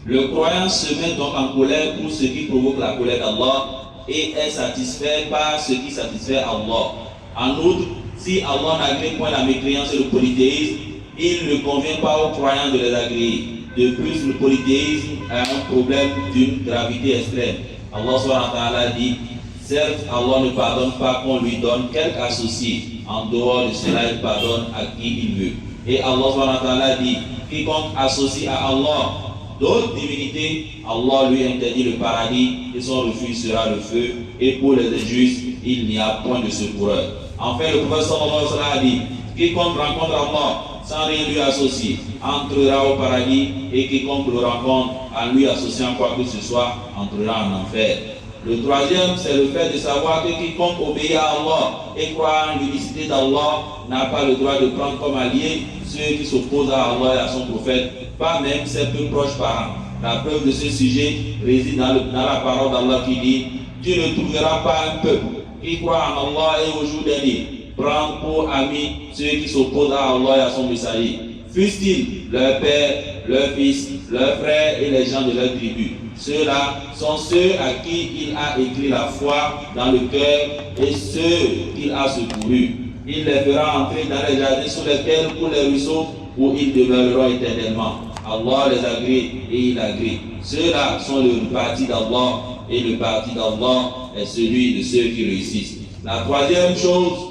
Le croyant se met donc en colère pour ce qui provoque la colère d'Allah et est satisfait par ce qui satisfait Allah. En outre, si Allah n'agrée point la mécréance et le polythéisme, il ne convient pas aux croyants de les agréer. De plus, le polythéisme a un problème d'une gravité extrême. Allah subhanahu wa ta'ala dit, certes, Allah ne pardonne pas qu'on lui donne quelque associé. En dehors de cela, il pardonne à qui il veut. Et Allah subhanahu wa ta'ala dit, quiconque associe à Allah d'autres divinités, Allah lui interdit le paradis et son refuge sera le feu. Et pour les injustes, il n'y a point de secoureur. Enfin, le prophète sallallahu alayhi wa sallam a dit, quiconque rencontre Allah sans rien lui associer entrera au paradis, et quiconque le rencontre en lui associant quoi que ce soit entrera en enfer. Le troisième, c'est le fait de savoir que quiconque obéit à Allah et croit en l'unicité d'Allah n'a pas le droit de prendre comme alliés ceux qui s'opposent à Allah et à son prophète, pas même ses plus proches parents. La preuve de ce sujet réside dans la parole d'Allah qui dit: tu ne trouveras pas un peuple qui croit en Allah et au jour dernier prendre pour amis ceux qui s'opposent à Allah et à son messager, fussent-ils leur père, leur fils, leurs frères et les gens de leur tribu. Ceux-là sont ceux à qui il a écrit la foi dans le cœur et ceux qu'il a secourus. Il les fera entrer dans les jardins sous lesquels coulent les ruisseaux, où ils demeureront éternellement. Allah les agrée et il agrée. Ceux-là sont le parti d'Allah, et le parti d'Allah est celui de ceux qui réussissent. La troisième chose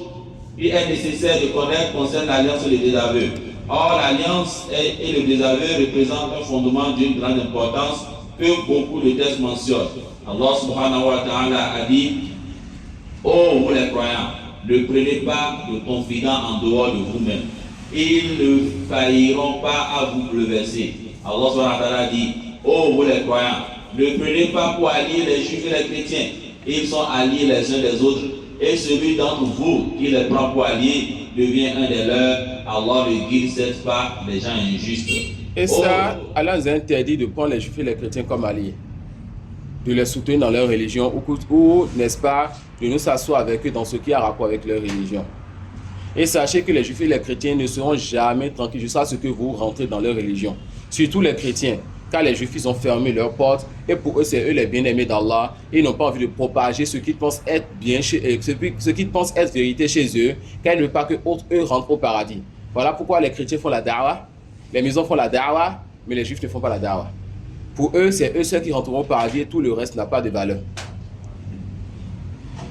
qui est nécessaire de connaître concerne l'alliance et le désaveu. Or, l'alliance et le désaveu représentent un fondement d'une grande importance que beaucoup de textes mentionnent. Allah subhanahu wa ta'ala a dit: ô vous les croyants, ne prenez pas de confidents en dehors de vous-même. Ils ne failliront pas à vous bouleverser. Allah subhanahu wa ta'ala dit: ô vous les croyants, ne prenez pas pour alliés les juifs et les chrétiens. Ils sont alliés les uns des autres, et celui d'entre vous qui les prend pour alliés devient un des leurs. Allah ne guide cette pas des gens injustes. Et ça, Allah nous a interdit de prendre les juifs et les chrétiens comme alliés, de les soutenir dans leur religion, ou n'est-ce pas, de nous s'asseoir avec eux dans ce qui a rapport avec leur religion. Et sachez que les juifs et les chrétiens ne seront jamais tranquilles jusqu'à ce que vous rentrez dans leur religion. Surtout les chrétiens, car les juifs ils ont fermé leurs portes, et pour eux c'est eux les bien-aimés d'Allah. Ils n'ont pas envie de propager ce qu'ils pensent être bien ce qu'ils pensent être vérité chez eux, car ils ne veulent pas que eux rentrent au paradis. Voilà pourquoi les chrétiens font la da'wah, les musulmans font la da'wah, mais les juifs ne font pas la da'wah. Pour eux, c'est eux seuls qui rentreront au paradis et tout le reste n'a pas de valeur.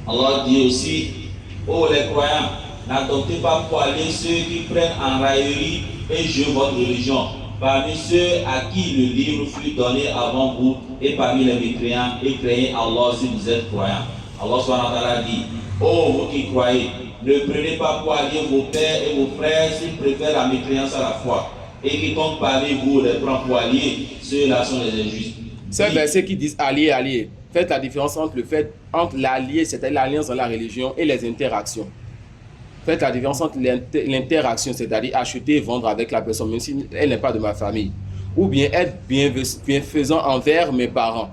Allah dit aussi: ô les croyants, n'adoptez pas pour aller ceux qui prennent en raillerie et jouent votre religion, parmi ceux à qui le livre fut donné avant vous et parmi les mécréants, et craignez Allah si vous êtes croyants. Allah subhanahu wa ta'ala dit: ô vous qui croyez, ne prenez pas pour alliés vos pères et vos frères s'ils préfèrent la mécréance à la foi. Et quiconque parmi vous les prend pour alliés, ceux-là sont les injustes. Ces versets qui disent allié, allié, faites la différence entre l'allié, c'est-à-dire l'alliance dans la religion, et les interactions. Faites la différence entre l'interaction, c'est-à-dire acheter et vendre avec la personne, même si elle n'est pas de ma famille. Ou bien être bienfaisant envers mes parents.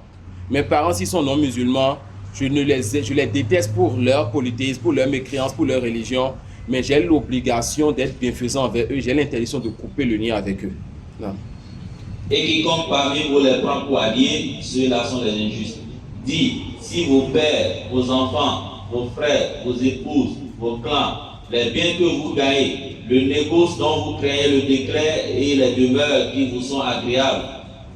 Mes parents, s'ils sont non musulmans, je les déteste pour leur polythéisme, pour leur mécréance, pour leur religion, mais j'ai l'obligation d'être bienfaisant envers eux, j'ai l'interdiction de couper le lien avec eux. Non. Et quiconque parmi vous les prend pour alliés, ceux-là sont les injustes. Dis, si vos pères, vos enfants, vos frères, vos épouses, vos clans, les biens que vous gagnez, le négoce dont vous craignez le décret et les demeures qui vous sont agréables,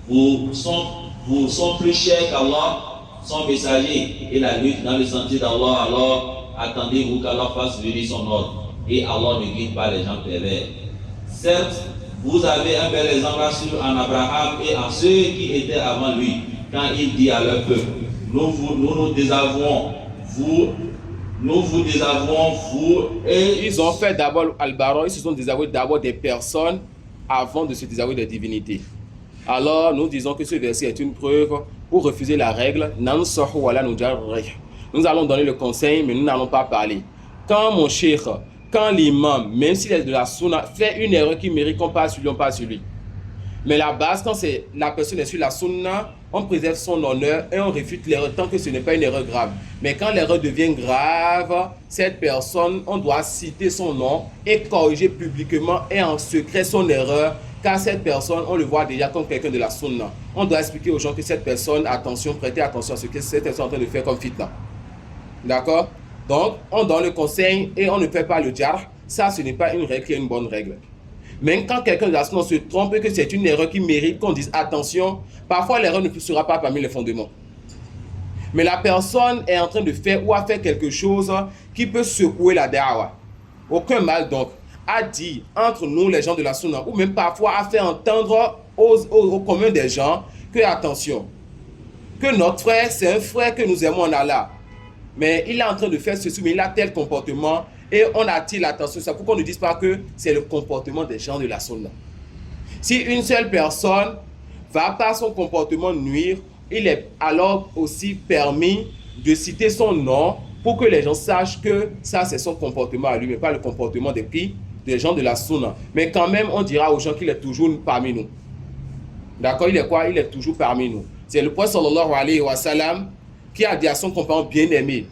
vous sont plus chers qu'Allah, son messager, et la lutte dans le sentier d'Allah, alors attendez-vous qu'Allah fasse venir son ordre. Et Allah ne guide pas les gens pervers. Certes, vous avez un bel exemple en Abraham et en ceux qui étaient avant lui, quand il dit à leur peuple: nous désavouons, vous, et ils ont fait d'abord Al-Baron, ils se sont désavoués d'abord des personnes avant de se désavouer des divinités. Alors, nous disons que ce verset est une preuve pour refuser la règle. Nous allons donner le conseil, mais nous n'allons pas parler. Quand mon cheikh, quand l'imam, même s'il est de la sunna, fait une erreur qui mérite qu'on parle sur lui, on parle sur lui. Mais la base, quand la personne est sur la sunna, on préserve son honneur et on réfute l'erreur tant que ce n'est pas une erreur grave. Mais quand l'erreur devient grave, cette personne, on doit citer son nom et corriger publiquement et en secret son erreur, car cette personne, on le voit déjà comme quelqu'un de la sunna. On doit expliquer aux gens que cette personne, attention, prêtez attention à ce que cette personne est en train de faire comme fitna. D'accord? Donc, on donne le conseil et on ne fait pas le jar. Ça, ce n'est pas une règle qui est une bonne règle. Mais quand quelqu'un de la sunna se trompe et que c'est une erreur qui mérite qu'on dise attention, parfois l'erreur ne sera pas parmi les fondements. Mais la personne est en train de faire ou a fait quelque chose qui peut secouer la da'wah. aucun mal donc a dit entre nous les gens de la Sunna, ou même parfois a fait entendre au commun des gens que attention, que notre frère c'est un frère que nous aimons en Allah, mais il est en train de faire ceci, mais il a tel comportement et on attire l'attention. C'est pour qu'on ne dise pas que c'est le comportement des gens de la Sunna. Si une seule personne va par son comportement nuire, il est alors aussi permis de citer son nom pour que les gens sachent que ça c'est son comportement à lui, mais pas le comportement des gens de la Sunna. Mais quand même, on dira aux gens qu'il est toujours parmi nous. D'accord? Il est quoi? Il est toujours parmi nous. C'est le prophète sallallahu alayhi wa sallam qui a dit à son compagnon bien-aimé,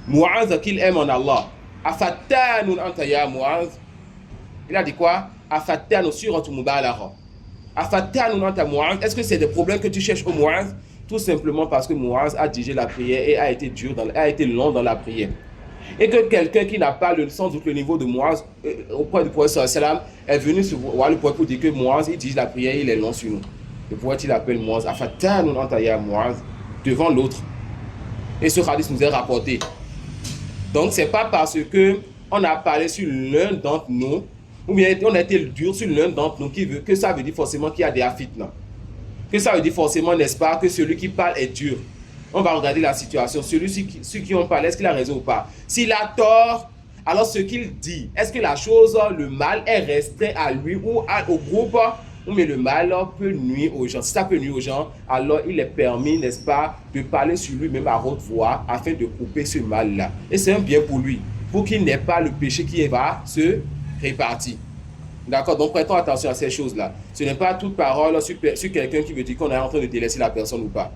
Mu'adh, qu'il aime en Allah. Afattanun anta ya Mu'adh. Il a dit quoi? Afattanun suratu mubalagha. Afattanun anta Mu'adh. Est-ce que c'est des problèmes que tu cherches au Mu'adh? Tout simplement parce que Mu'adh a digéré la prière et a été long dans la prière. Et que quelqu'un qui n'a pas sans doute le niveau de Mu'adh auprès du prophète sallallahu alayhi wa sallam est venu voir le prophète pour dire que Mu'adh il dirige la prière, il est long sur nous. Le prophète il appelle Mu'adh Afattanun anta ya Mu'adh devant l'autre. Et ce hadith nous est rapporté. Donc c'est pas parce que on a parlé sur l'un d'entre nous, ou bien on a été dur sur l'un d'entre nous que ça veut dire forcément qu'il y a des fitna. Que ça veut dire forcément, n'est-ce pas, que celui qui parle est dur. On va regarder la situation. Ceux qui ont parlé, est-ce qu'il a raison ou pas? S'il a tort, alors ce qu'il dit, est-ce que la chose, le mal est restreint à lui ou au groupe, ou mais le mal peut nuire aux gens? Si ça peut nuire aux gens, alors il est permis, n'est-ce pas, de parler sur lui-même à haute voix afin de couper ce mal-là. Et c'est un bien pour lui, pour qu'il n'ait pas le péché qui va se répartir. D'accord? Donc prêtons attention à ces choses-là. Ce n'est pas toute parole sur quelqu'un qui veut dire qu'on est en train de délaisser la personne ou pas.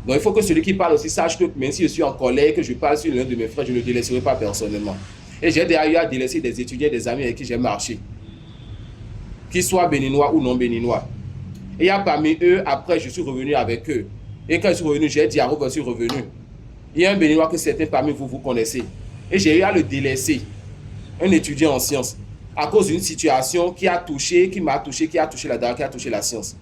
Donc il faut que celui qui parle aussi sache que même si je suis en colère, que je parle sur l'un de mes frères, je ne le délaisserai pas personnellement. Et j'ai d'ailleurs délaissé des étudiants, des amis avec qui j'ai marché, qu'ils soient béninois ou non béninois. Et il y a parmi eux, après je suis revenu avec eux. Et quand je suis revenu, j'ai dit à Rob, je suis revenu. Il y a un béninois que certains parmi vous, vous connaissez. Et j'ai eu à le délaisser, un étudiant en sciences, à cause d'une situation qui a touché la dawa, qui a touché la science.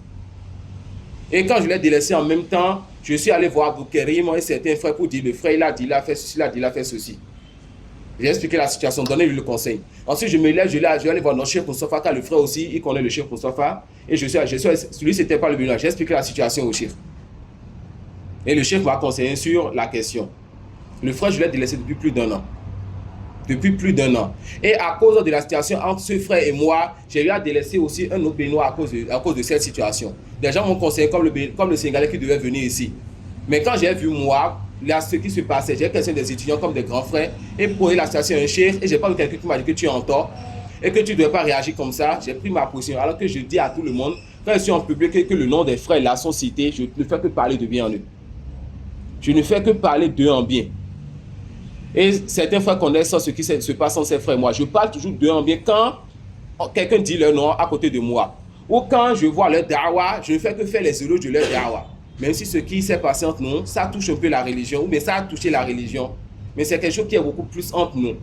Et quand je l'ai délaissé en même temps, je suis allé voir Boukérim et certains frères pour dire, le frère il a dit, il a fait ceci, il a dit, il a fait ceci. J'ai expliqué la situation, donné-lui le conseil. Ensuite, je me lève, je vais aller voir notre chef Moustapha, car le frère aussi, il connaît le chef Moustapha. Et lui, c'était pas le béninois. J'ai expliqué la situation au chef. Et le chef m'a conseillé sur la question. Le frère, je l'ai délaissé depuis plus d'1 an. Depuis plus d'1 an. Et à cause de la situation entre ce frère et moi, j'ai eu à délaisser aussi un autre béninois à cause de cette situation. Des gens m'ont conseillé comme le Sénégalais qui devait venir ici. Mais quand j'ai vu moi, là, ce qui se passait, j'ai questionné des étudiants comme des grands frères et posé la situation à un chef et j'ai pas vu quelqu'un qui m'a dit que tu es en tort et que tu ne dois pas réagir comme ça. J'ai pris ma position alors que je dis à tout le monde, quand je suis en public et que le nom des frères là sont cités, je ne fais que parler de bien en eux. Je ne fais que parler d'eux en bien. Et certains frères connaissent ce qui se passe entre ces frères et moi. Je parle toujours d'eux en bien quand quelqu'un dit leur nom à côté de moi. Ou quand je vois leur dawa, je ne fais que faire les éloges de leur dawa. Même si ce qui s'est passé entre nous, ça touche un peu la religion, ou bien ça a touché la religion. Mais c'est quelque chose qui est beaucoup plus entre nous.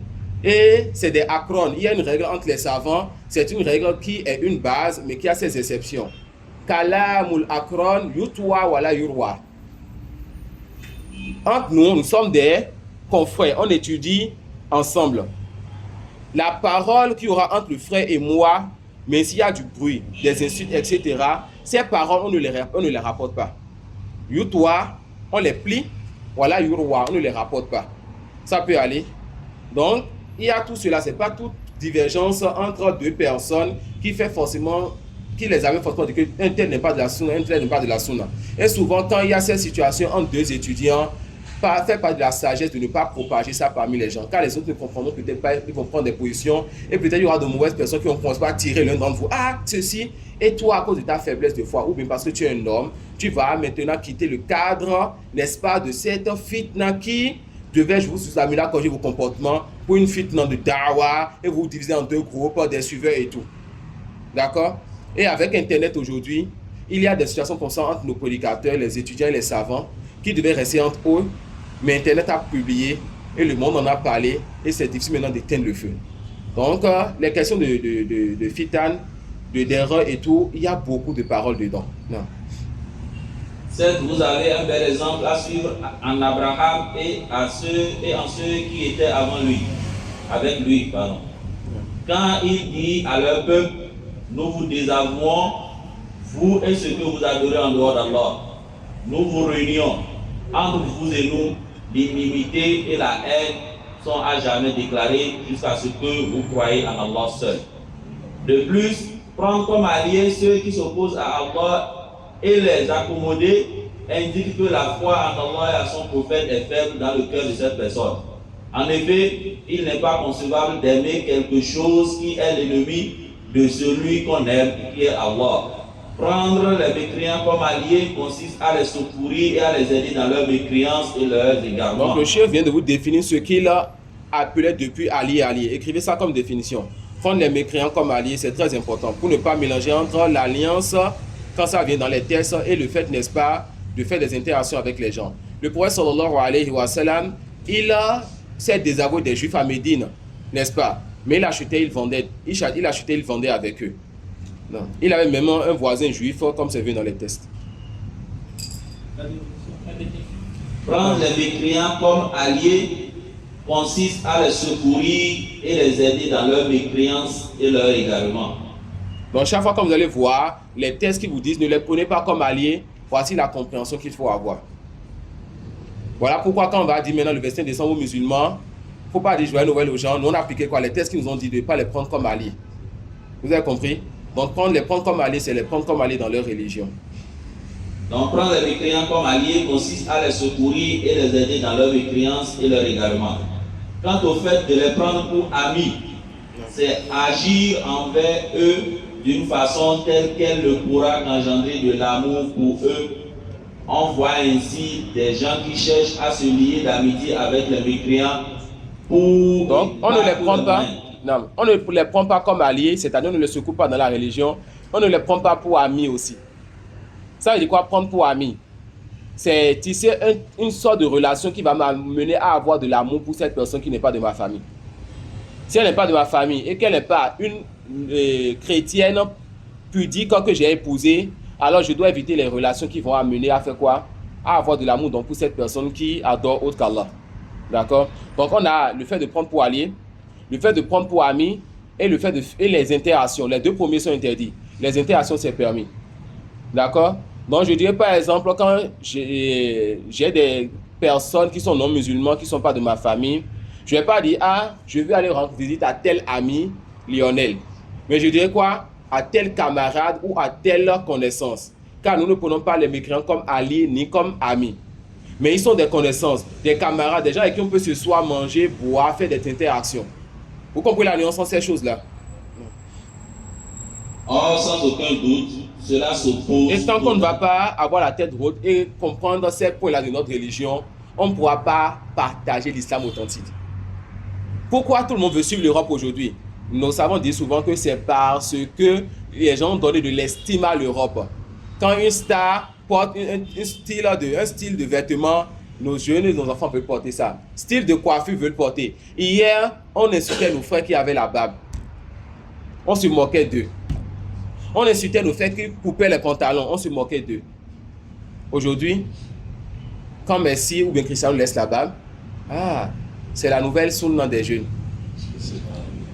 Et c'est des acronymes. Il y a une règle entre les savants. C'est une règle qui est une base, mais qui a ses exceptions. Kalamul akron yutwa wala yurwa. Entre nous sommes des confrères. On étudie ensemble. La parole qu'il y aura entre le frère et moi, mais s'il y a du bruit, des insultes, etc., ces paroles, on ne les rapporte pas. Yutwa, on les plie. Voilà, yurwa, on ne les rapporte pas. Ça peut aller. Donc, il y a tout cela. Ce n'est pas toute divergence entre deux personnes qui les avait forcément dit qu'un tel n'est pas de la sunna, un tel n'est pas de la sunna. Et souvent, quand il y a cette situation entre deux étudiants, fait pas de la sagesse de ne pas propager ça parmi les gens. Car les autres ne comprendront peut-être pas, ils vont prendre des positions. Et peut-être il y aura de mauvaises personnes qui vont commencer à tirer l'un d'entre vous. Ah, ceci. Et toi, à cause de ta faiblesse de foi, ou bien parce que tu es un homme, tu vas maintenant quitter le cadre, n'est-ce pas, de cette fitna qui devais je vous amener à corriger vos comportements pour une fitna de dawa et vous diviser en deux groupes, des suiveurs et tout. D'accord? Et avec Internet aujourd'hui, il y a des situations comme ça entre nos prédicateurs, les étudiants et les savants qui devaient rester entre eux, mais Internet a publié et le monde en a parlé et c'est difficile maintenant d'éteindre le feu. Donc, les questions de fitan, d'erreur et tout, il y a beaucoup de paroles dedans. Non. Certes, vous avez un bel exemple à suivre en Abraham et en ceux qui étaient avant lui, avec lui, pardon. quand il dit à leur peuple, nous vous désavouons, vous et ceux que vous adorez en dehors d'Allah. Nous vous réunions entre vous et nous, l'inimité et la haine sont à jamais déclarées jusqu'à ce que vous croyez en Allah seul. De plus, prendre comme alliés ceux qui s'opposent à Allah et les accommoder indique que la foi en Allah et à son prophète est faible dans le cœur de cette personne. En effet, il n'est pas concevable d'aimer quelque chose qui est l'ennemi de celui qu'on aime, qui est Allah. Prendre les mécréants comme alliés consiste à les secourir et à les aider dans leurs mécréances et leurs égarements. Donc le chef vient de vous définir ce qu'il appelait depuis allié. Écrivez ça comme définition. Prendre les mécréants comme alliés, c'est très important pour ne pas mélanger entre l'alliance, quand ça vient dans les textes, et le fait, n'est-ce pas, de faire des interactions avec les gens. Le prophète sallallahu alayhi wa sallam, il s'est désavoué des juifs à Médine, n'est-ce pas? Mais il achetait, il vendait. Il achetait, il vendait avec eux. Non. Il avait même un voisin juif, comme c'est vu dans les textes. Prendre les mécréants comme alliés consiste à les secourir et les aider dans leurs mécréances et leurs égarements. Donc chaque fois que vous allez voir les textes qui vous disent ne les prenez pas comme alliés, voici la compréhension qu'il faut avoir. Voilà pourquoi quand on va dire maintenant le verset descend aux musulmans, il ne faut pas dire joyeux Noël aux gens. Nous on a appliqué quoi? Les textes qui nous ont dit de ne pas les prendre comme alliés. Vous avez compris? Donc les prendre comme alliés, c'est les prendre comme alliés dans leur religion. Donc prendre les mécréants comme alliés consiste à les secourir et les aider dans leurs mécréances et leurs égarements. Quant au fait de les prendre pour amis, c'est agir envers eux d'une façon telle qu'elle ne pourra qu'engendrer de l'amour pour eux. On voit ainsi des gens qui cherchent à se lier d'amitié avec les mécréants pour... Donc on ne les prend pas. Non, on ne les prend pas comme alliés, c'est-à-dire on ne les secoue pas dans la religion. On ne les prend pas pour amis aussi. Ça veut dire quoi, prendre pour amis? C'est tisser une sorte de relation qui va m'amener à avoir de l'amour pour cette personne qui n'est pas de ma famille. Si elle n'est pas de ma famille et qu'elle n'est pas une chrétienne pudique que j'ai épousée, alors je dois éviter les relations qui vont amener à faire quoi? À avoir de l'amour donc pour cette personne qui adore autre qu'Allah. D'accord? Donc on a le fait de prendre pour allié, le fait de prendre pour ami et le fait et les interactions. Les deux premiers sont interdits. Les interactions, c'est permis. D'accord? Donc je dirais par exemple, quand j'ai des personnes qui sont non musulmans, qui ne sont pas de ma famille, je ne vais pas dire, ah, je vais aller rendre visite à tel ami Lionel. Mais je dirais quoi? À tel camarade ou à telle connaissance. Car nous ne prenons pas les mécréants comme alliés ni comme amis. Mais ils sont des connaissances, des camarades, des gens avec qui on peut se soir, manger, boire, faire des interactions. Vous comprenez la nuance en ces choses-là? Or, sans aucun doute, cela s'oppose. Et tant qu'on ne va pas avoir la tête haute et comprendre ces points-là de notre religion, on ne pourra pas partager l'islam authentique. Pourquoi tout le monde veut suivre l'Europe aujourd'hui? Nous savons dire souvent que c'est parce que les gens ont donné de l'estime à l'Europe. Quand une star porte un style de vêtements, nos jeunes et nos enfants veulent porter ça. Style de coiffure veulent porter. Hier, on insultait nos frères qui avaient la barbe. On se moquait d'eux. On insultait nos frères qui coupaient les pantalons. On se moquait d'eux. Aujourd'hui, quand Messi ou bien Cristiano laisse la barbe, c'est la nouvelle sunna des jeunes.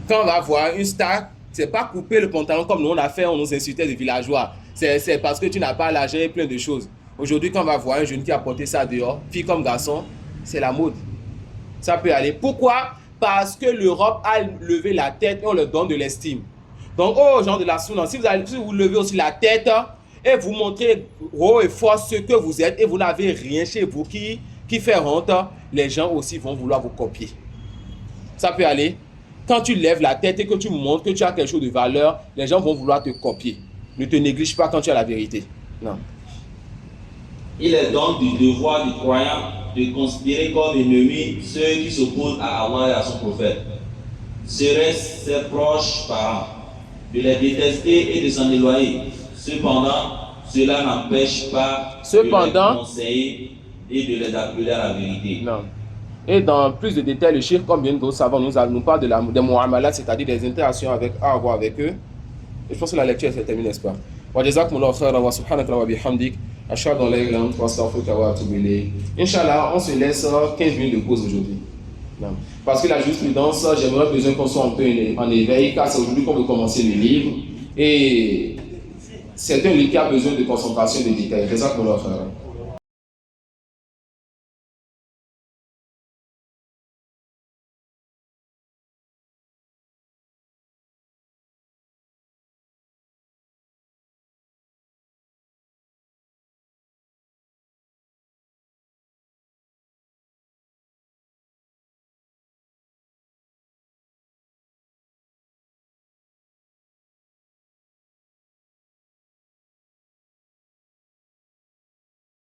Quand on va voir une star, c'est pas couper le pantalon comme nous on a fait, on nous insultait de villageois. C'est parce que tu n'as pas l'argent et plein de choses. Aujourd'hui, quand on va voir un jeune qui a porté ça dehors, fille comme garçon, c'est la mode. Ça peut aller. Pourquoi? Parce que l'Europe a levé la tête et on leur donne de l'estime. Donc, aux gens de la sunna, si vous levez aussi la tête et vous montrez haut et fort ce que vous êtes et vous n'avez rien chez vous qui fait honte, les gens aussi vont vouloir vous copier. Ça peut aller. Quand tu lèves la tête et que tu montres que tu as quelque chose de valeur, les gens vont vouloir te copier. Ne te néglige pas quand tu as la vérité. Non. Il est donc du devoir du croyant de considérer comme ennemis ceux qui s'opposent à Allah et à son prophète. Seraient-ce ses proches parents, de les détester et de s'en éloigner. Cependant, cela n'empêche pas de les conseiller et de les appeler à la vérité. Non. Et dans plus de détails, le cheikh, comme bien d'autres savants, nous parle des mu'amalat, c'est-à-dire des interactions à avoir avec eux. Et je pense que la lecture est terminée, n'est-ce pas? Wa jazakumullahu khairan wa subhanaka wa bihamdik. Ashhadu an la ilaha illa anta astaghfiruka wa atubu ilayk. Inch'Allah, on se laisse 15 minutes de pause aujourd'hui. Non. Parce que la jurisprudence, j'aimerais besoin qu'on soit un peu en éveil, car c'est aujourd'hui qu'on veut commencer le livre. Et c'est un livre qui a besoin de concentration et de détails. C'est ça qu'on doit faire.